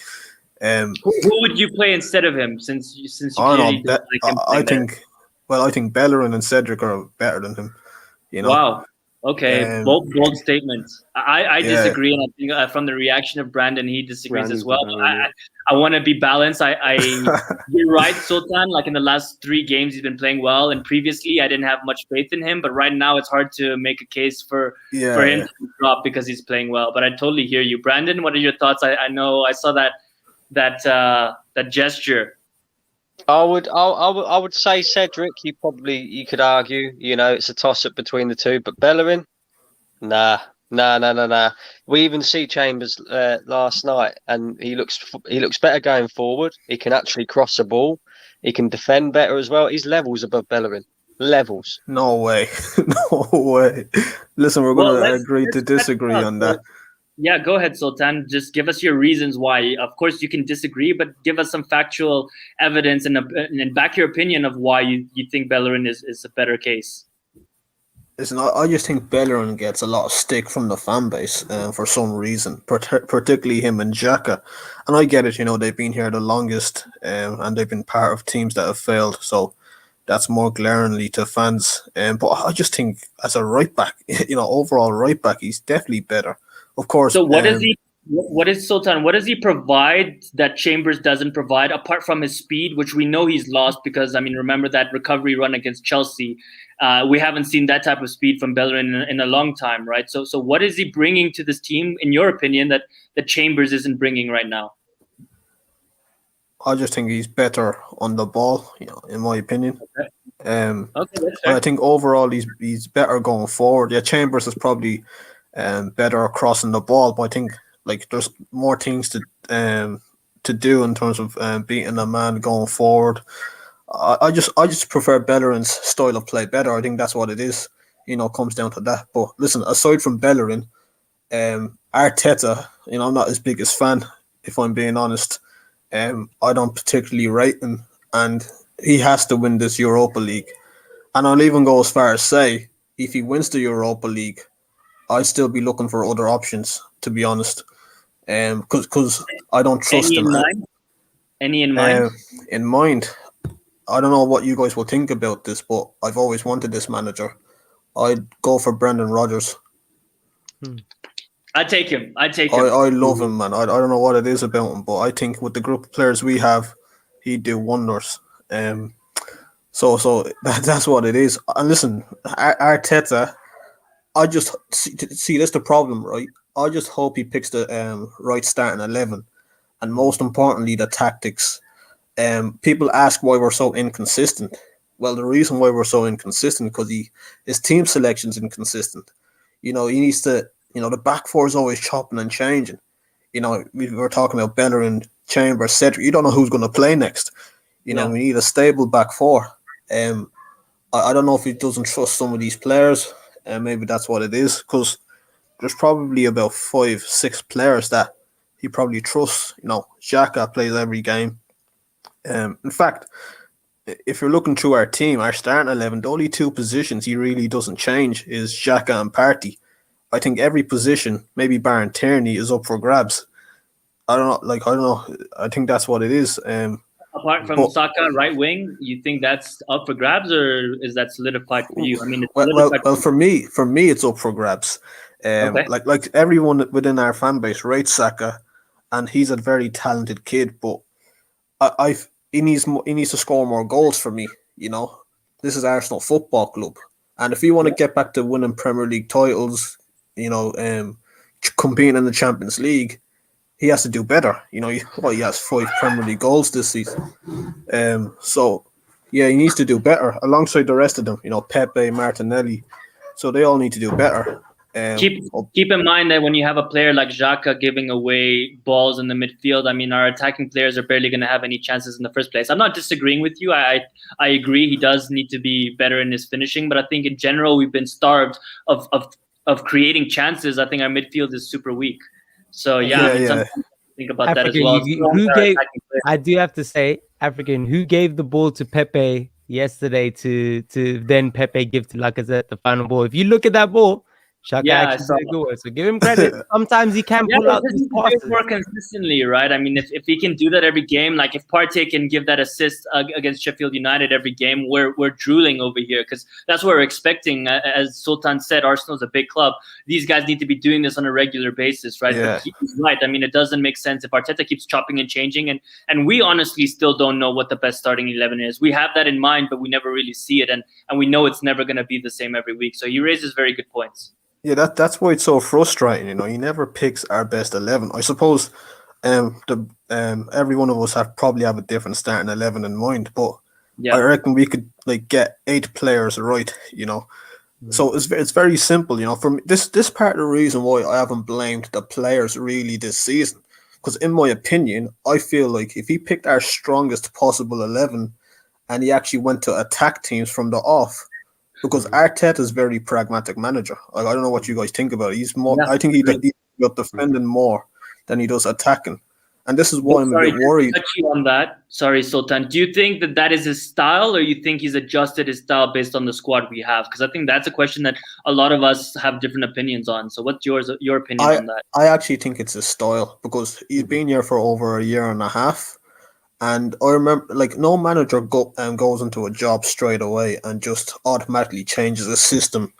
Who would you play instead of him? Since you I think Bellerin and Cedric are better than him. Wow. Okay. Bold statements. I disagree, and I think from the reaction of Brandon, he disagrees as well. I want to be balanced. You're right, Sultan. Like in the last 3 games, he's been playing well, and previously I didn't have much faith in him. But right now, it's hard to make a case for him to drop because he's playing well. But I totally hear you, Brandon. What are your thoughts? I know I saw that gesture. I would say Cedric. You could argue, it's a toss up between the two, but Bellerin, nah. We even see Chambers last night, and he looks better going forward. He can actually cross the ball. He can defend better as well. He's levels above Bellerin. Levels. No way. No way. Listen, we're going to agree to disagree on that. Yeah, go ahead, Sultan. Just give us your reasons why. Of course, you can disagree, but give us some factual evidence and back your opinion of why you think Bellerin is a better case. Listen, I just think Bellerin gets a lot of stick from the fan base for some reason, particularly him and xhaka. And I get it, they've been here the longest and they've been part of teams that have failed. So that's more glaringly to fans. But I just think as a right back, overall right back, he's definitely better. Of course. So what is Sultan? What does he provide that Chambers doesn't provide, apart from his speed, which we know he's lost because, remember that recovery run against Chelsea? We haven't seen that type of speed from Bellerin in a long time, right? So what is he bringing to this team, in your opinion, that Chambers isn't bringing right now? I just think he's better on the ball, in my opinion. Okay. And I think overall he's better going forward. Yeah, Chambers is probably better crossing the ball, but I think there's more things to do in terms of beating a man going forward. I just prefer Bellerin's style of play better. I think that's what it is. Comes down to that. But listen, aside from Bellerin, Arteta, I'm not his biggest fan, if I'm being honest. I don't particularly rate him, and he has to win this Europa League. And I'll even go as far as say, if he wins the Europa League, I'd still be looking for other options, to be honest. Because I don't trust him. Any in mind? In mind, I don't know what you guys will think about this, but I've always wanted this manager. I'd go for Brendan Rodgers. I take him. I take him. I love him, man. I don't know what it is about him, but I think with the group of players we have, he'd do wonders. So that's what it is. And listen, Arteta, I just see that's the problem, right? I just hope he picks the right starting 11, and most importantly, the tactics. People ask why we're so inconsistent. Well, the reason why we're so inconsistent because his team selection's inconsistent. He needs to. The back four is always chopping and changing. We were talking about Bellerin, Chambers, Cedric. You don't know who's going to play next. We need a stable back four. I don't know if he doesn't trust some of these players. Maybe that's what it is. Because there's probably about 5-6 players that he probably trusts. Xhaka plays every game. In fact, if you're looking through our team, our starting 11, the only 2 positions he really doesn't change is Xhaka and Partey. I think every position, maybe barring Tierney, is up for grabs. I don't know. I think that's what it is. Apart from Saka, right wing, you think that's up for grabs, or is that solidified for you? I mean, well, for me, it's up for grabs. Okay. Like everyone within our fan base rates Saka, and he's a very talented kid, but he needs to score more goals for me. This is Arsenal Football Club, and if you want to get back to winning Premier League titles, competing in the Champions League, he has to do better. He has 5 Premier League goals this season. So he needs to do better alongside the rest of them. Pepe, Martinelli. So they all need to do better. Keep in mind that when you have a player like Xhaka giving away balls in the midfield, I mean, our attacking players are barely going to have any chances in the first place. I'm not disagreeing with you. I agree he does need to be better in his finishing, but I think in general we've been starved of creating chances. I think our midfield is super weak. So think about African, that as well. I do have to say, African, who gave the ball to Pepe yesterday to then Pepe give to Lacazette the final ball? If you look at that ball, Xhaka actually did a good one. So give him credit. Sometimes he can pull out these passes more consistently, right? I mean, if he can do that every game, like if Partey can give that assist against Sheffield United every game, we're drooling over here because that's what we're expecting. As Sultan said, Arsenal's a big club. These guys need to be doing this on a regular basis, right? Yeah. But he's right. I mean, it doesn't make sense if Arteta keeps chopping and changing, and we honestly still don't know what the best starting 11 is. We have that in mind, but we never really see it, and we know it's never going to be the same every week. So he raises very good points. Yeah, that's why it's so frustrating. He never picks our best 11. I suppose every one of us probably have a different starting 11 in mind, but I reckon we could get 8 players right. So it's very simple. For me, this part of the reason why I haven't blamed the players really this season, because in my opinion, I feel like if he picked our strongest possible 11 and he actually went to attack teams from the off. Because Arteta is a very pragmatic manager. I don't know what you guys think about it. He's more. I think he's defending more than he does attacking, and this is why I'm a bit worried. Touch you on that. Sorry, Sultan. Do you think that is his style, or you think he's adjusted his style based on the squad we have? Because I think that's a question that a lot of us have different opinions on. So, what's your opinion on that? I actually think it's his style because he's been here for over a year and a half. And I remember, no manager goes into a job straight away and just automatically changes a system,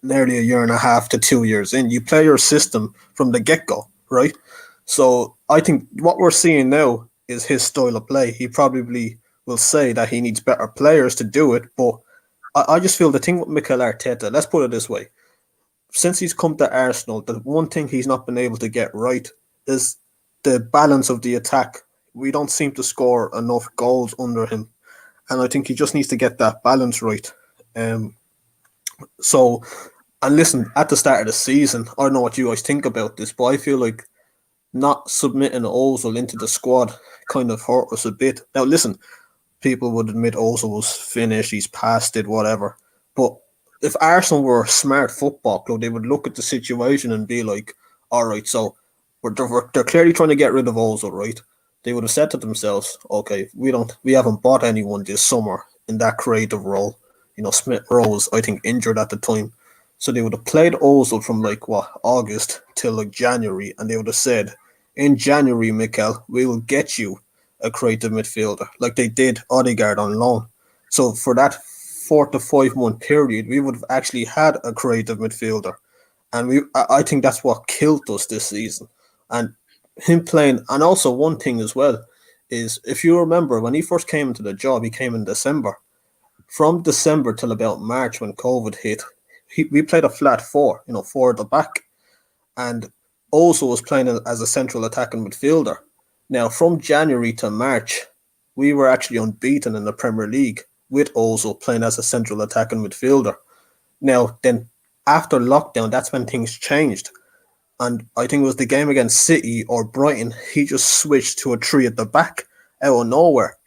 nearly a year and a half to 2 years in. You play your system from the get-go, right? So I think what we're seeing now is his style of play. He probably will say that he needs better players to do it, but I just feel the thing with Mikel Arteta, let's put it this way. Since he's come to Arsenal, the one thing he's not been able to get right is the balance of the attack. We don't seem to score enough goals under him. And I think he just needs to get that balance right. And listen, at the start of the season, I don't know what you guys think about this, but I feel like not submitting Ozil into the squad kind of hurt us a bit. Now, listen, people would admit Ozil was finished, he's past it, whatever. But if Arsenal were a smart football club, they would look at the situation and be like, all right, so they're clearly trying to get rid of Ozil, right? They would have said to themselves, okay, we haven't bought anyone this summer in that creative role. Smith Rowe was, I think, injured at the time. So they would have played Ozil from August till January, and they would have said, in January, Mikel, we will get you a creative midfielder, like they did Odegaard on loan. So for that 4 to 5 month period, we would have actually had a creative midfielder. and I think that's what killed us this season. And him playing, and also one thing as well is, if you remember, when he first came into the job, he came in December. From December till about March when COVID hit, we played a flat four, four at the back, and also was playing as a central attacking midfielder. Now, from January to March, we were actually unbeaten in the Premier League with Ozil playing as a central attacking midfielder. Now, then after lockdown, that's when things changed. And I think it was the game against City or Brighton, he just switched to a three at the back out of nowhere.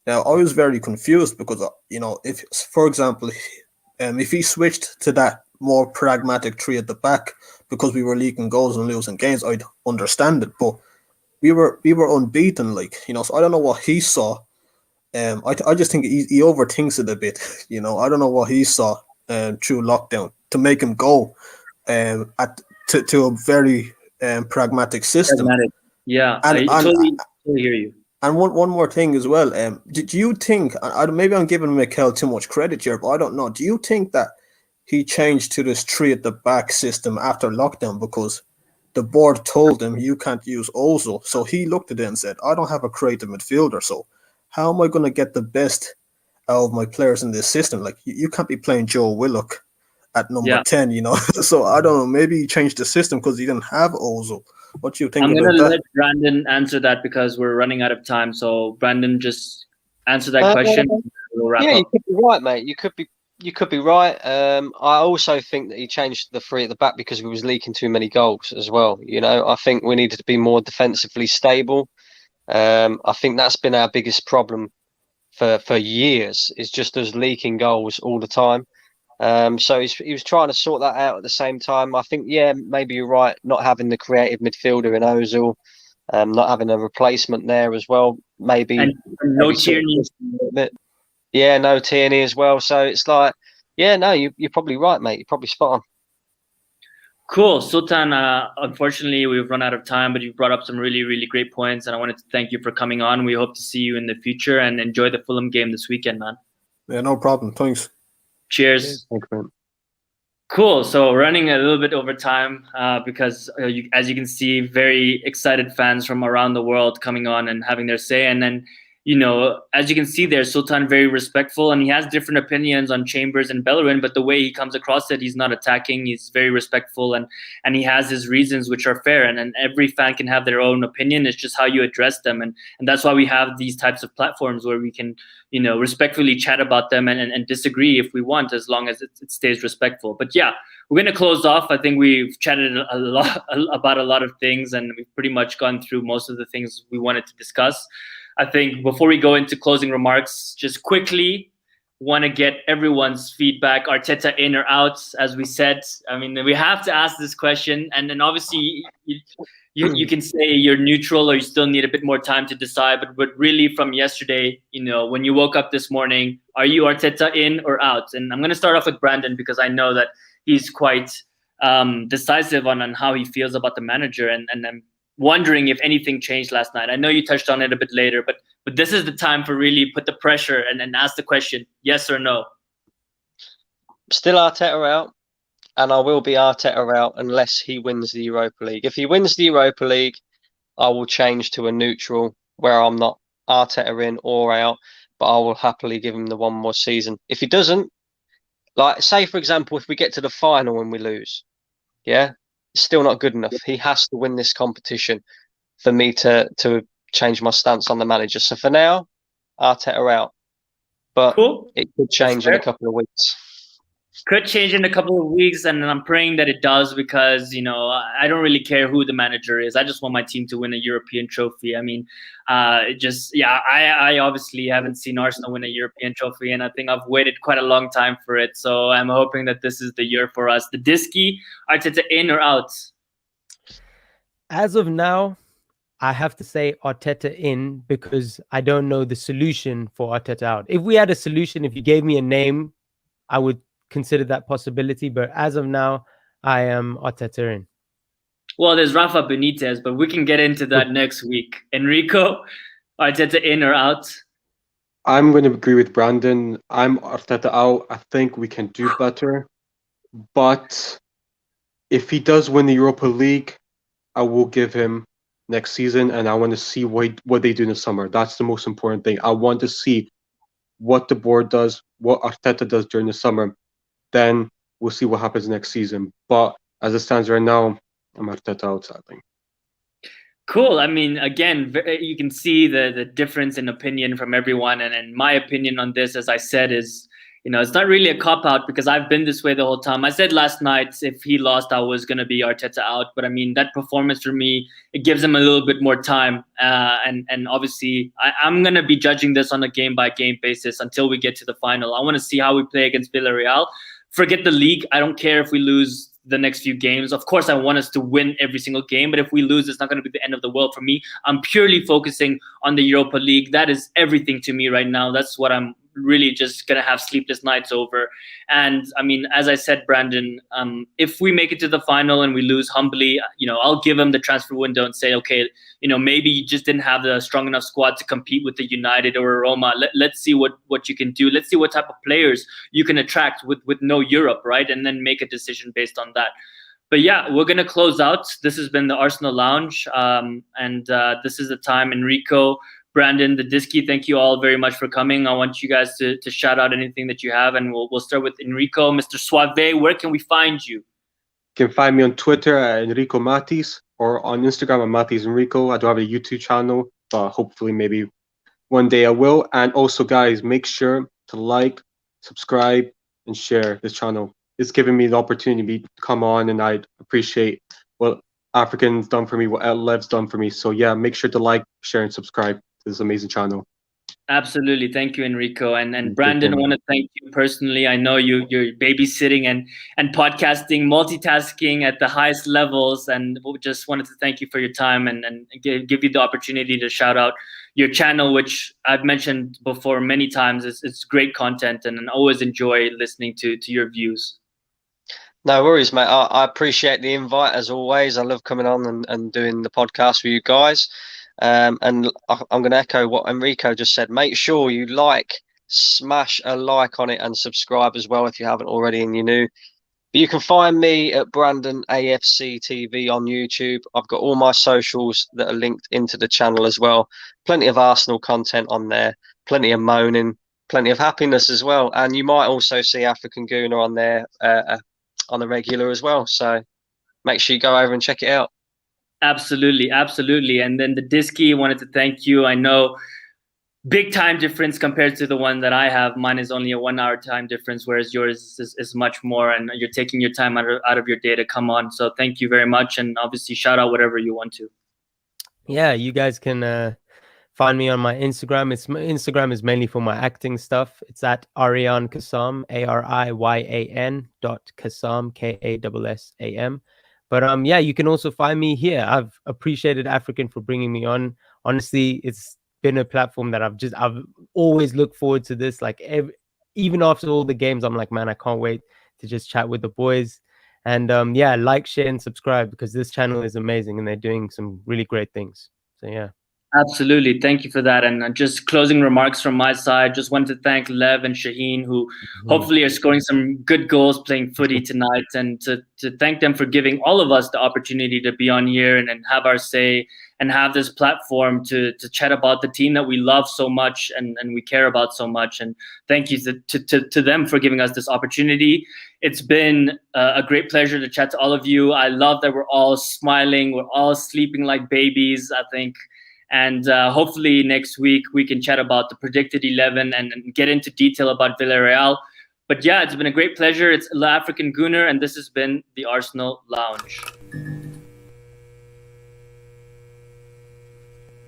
Now, I was very confused because, if, for example, if he switched to that more pragmatic three at the back because we were leaking goals and losing games, I'd understand it. But we were unbeaten, so I don't know what he saw. I just think he overthinks it a bit. I don't know what he saw through lockdown to make him go to a very pragmatic system. Pragmatic. Yeah, And- I and- totally hear you. And one more thing as well. Do you think, maybe I'm giving Mikel too much credit here, but I don't know. Do you think that he changed to this three at the back system after lockdown because the board told him you can't use Ozil? So he looked at it and said, I don't have a creative midfielder, so how am I going to get the best out of my players in this system? Like, you can't be playing Joe Willock at number 10, So I don't know. Maybe he changed the system because he didn't have Ozil. What do you think I'm about going to that? let Brandon answer that because we're running out of time. So Brandon, just answer that question. We'll wrap Yeah, up. you could be right, mate. You could be right. I also think that he changed the three at the back because we was leaking too many goals as well. I think we needed to be more defensively stable. I think that's been our biggest problem for years. Is just us leaking goals all the time. So he was trying to sort that out at the same time. I think, maybe you're right, not having the creative midfielder in Ozil, not having a replacement there as well. Maybe And no maybe sort of Tierney. twist him a little bit. Yeah, no Tierney as well. So it's like, you're probably right, mate. You're probably spot on. Cool. Sultan, unfortunately, we've run out of time, but you brought up some really, really great points. And I wanted to thank you for coming on. We hope to see you in the future and enjoy the Fulham game this weekend, man. Yeah, no problem. Thanks. Cheers. Thanks, man. Cool. So running a little bit over time because as you can see, very excited fans from around the world coming on and having their say. And then, as you can see there, Sultan very respectful and he has different opinions on Chambers and Bellerin, but the way he comes across it, he's not attacking. He's very respectful and he has his reasons, which are fair. And every fan can have their own opinion. It's just how you address them. And that's why we have these types of platforms where we can, respectfully chat about them and disagree if we want, as long as it stays respectful. But yeah, we're going to close off. I think we've chatted a lot about a lot of things and we've pretty much gone through most of the things we wanted to discuss. I think before we go into closing remarks, just quickly want to get everyone's feedback. Arteta in or out, as we said. I mean, we have to ask this question. And then obviously you can say you're neutral or you still need a bit more time to decide. But really from yesterday, when you woke up this morning, are you Arteta in or out? And I'm going to start off with Brandon because I know that he's quite decisive on how he feels about the manager. And I'm wondering if anything changed last night. I know you touched on it a bit later, but this is the time for really put the pressure and ask the question, yes or no? Still Arteta out, and I will be Arteta out unless he wins the Europa League. If he wins the Europa League, I will change to a neutral where I'm not Arteta in or out, but I will happily give him the one more season. If he doesn't, like say for example, if we get to the final and we lose, it's still not good enough. He has to win this competition for me to change my stance on the manager. So for now, Arteta out. But Cool. It could change in a couple of weeks. Could change in a couple of weeks, and I'm praying that it does because, I don't really care who the manager is. I just want my team to win a European trophy. I mean, I obviously haven't seen Arsenal win a European trophy, and I think I've waited quite a long time for it. So I'm hoping that this is the year for us. The Disky, Arteta in or out? As of now, I have to say Arteta in because I don't know the solution for Arteta out. If we had a solution, if you gave me a name, I would consider that possibility. But as of now, I am Arteta in. Well, there's Rafa Benitez, but we can get into that next week. Enrico, Arteta in or out? I'm going to agree with Brandon. I'm Arteta out. I think we can do better. But if he does win the Europa League, I will give him next season, and I want to see what they do in the summer. That's the most important thing. I want to see what the board does, what Arteta does during the summer. Then we'll see what happens next season. But as it stands right now, I'm Arteta out, sadly. Cool. I mean, again, you can see the difference in opinion from everyone. And my opinion on this, as I said, is, it's not really a cop-out because I've been this way the whole time. I said last night, if he lost, I was going to be Arteta out. But I mean, that performance for me, it gives him a little bit more time. And obviously, I'm going to be judging this on a game-by-game basis until we get to the final. I want to see how we play against Villarreal. Forget the league. I don't care if we lose the next few games. Of course, I want us to win every single game, but if we lose, it's not going to be the end of the world for me. I'm purely focusing on the Europa League. That is everything to me right now. That's what I'm really just going to have sleepless nights over. And I mean, as I said, Brandon, if we make it to the final and we lose humbly, I'll give him the transfer window and say, okay, maybe you just didn't have the strong enough squad to compete with the United or Roma. Let's see what you can do. Let's see what type of players you can attract with no Europe, right? And then make a decision based on that. But yeah, we're going to close out. This has been the Arsenal Lounge. And this is the time. Enrico, Brandon, the Disky, thank you all very much for coming. I want you guys to shout out anything that you have. And we'll start with Enrico. Mr. Suave, where can we find you? You can find me on Twitter at Enrico Matis, or on Instagram at Matis Enrico. I don't have a YouTube channel, but hopefully maybe one day I will. And also, guys, make sure to like, subscribe, and share this channel. It's given me the opportunity to come on, and I appreciate what African's done for me, what Lev's done for me. So yeah, make sure to like, share, and subscribe to this amazing channel. Absolutely. Thank you, Enrico. And Brandon, I want to thank you personally. I know you're babysitting and podcasting, multitasking at the highest levels. And we just wanted to thank you for your time and give you the opportunity to shout out your channel, which I've mentioned before many times. It's great content, and I always enjoy listening to your views. No worries, mate. I appreciate the invite, as always. I love coming on and doing the podcast with you guys. And I'm going to echo what Enrico just said. Make sure you smash a like on it, and subscribe as well if you haven't already and you're new. But you can find me at Brandon AFC TV on YouTube. I've got all my socials that are linked into the channel as well. Plenty of Arsenal content on there, plenty of moaning, plenty of happiness as well. And you might also see African Gooner on there on the regular as well. So make sure you go over and check it out. Absolutely, absolutely. And then the Disky, wanted to thank you. I know big time difference compared to the one that I have. Mine is only a 1 hour time difference, whereas yours is much more, and you're taking your time out of your day to come on. So thank you very much. And obviously shout out whatever you want to. Yeah, you guys can find me on my Instagram. Instagram is mainly for my acting stuff. It's at Ariyan Kassam, ARIYAN.Kassam, KASSAM. But yeah, you can also find me here. I've appreciated African for bringing me on. Honestly, it's been a platform that I've always looked forward to this. Like even after all the games, I'm like, man, I can't wait to just chat with the boys. And yeah, like, share, and subscribe, because this channel is amazing and they're doing some really great things. So yeah. Absolutely. Thank you for that. And just closing remarks from my side, just wanted to thank Lev and Shaheen, who hopefully are scoring some good goals playing footy tonight, and to thank them for giving all of us the opportunity to be on here and have our say and have this platform to chat about the team that we love so much and we care about so much. And thank you to them for giving us this opportunity. It's been a great pleasure to chat to all of you. I love that we're all smiling. We're all sleeping like babies, I think. And hopefully next week we can chat about the predicted 11 and get into detail about Villarreal. But yeah, it's been a great pleasure. It's La African Gooner, and this has been the Arsenal Lounge.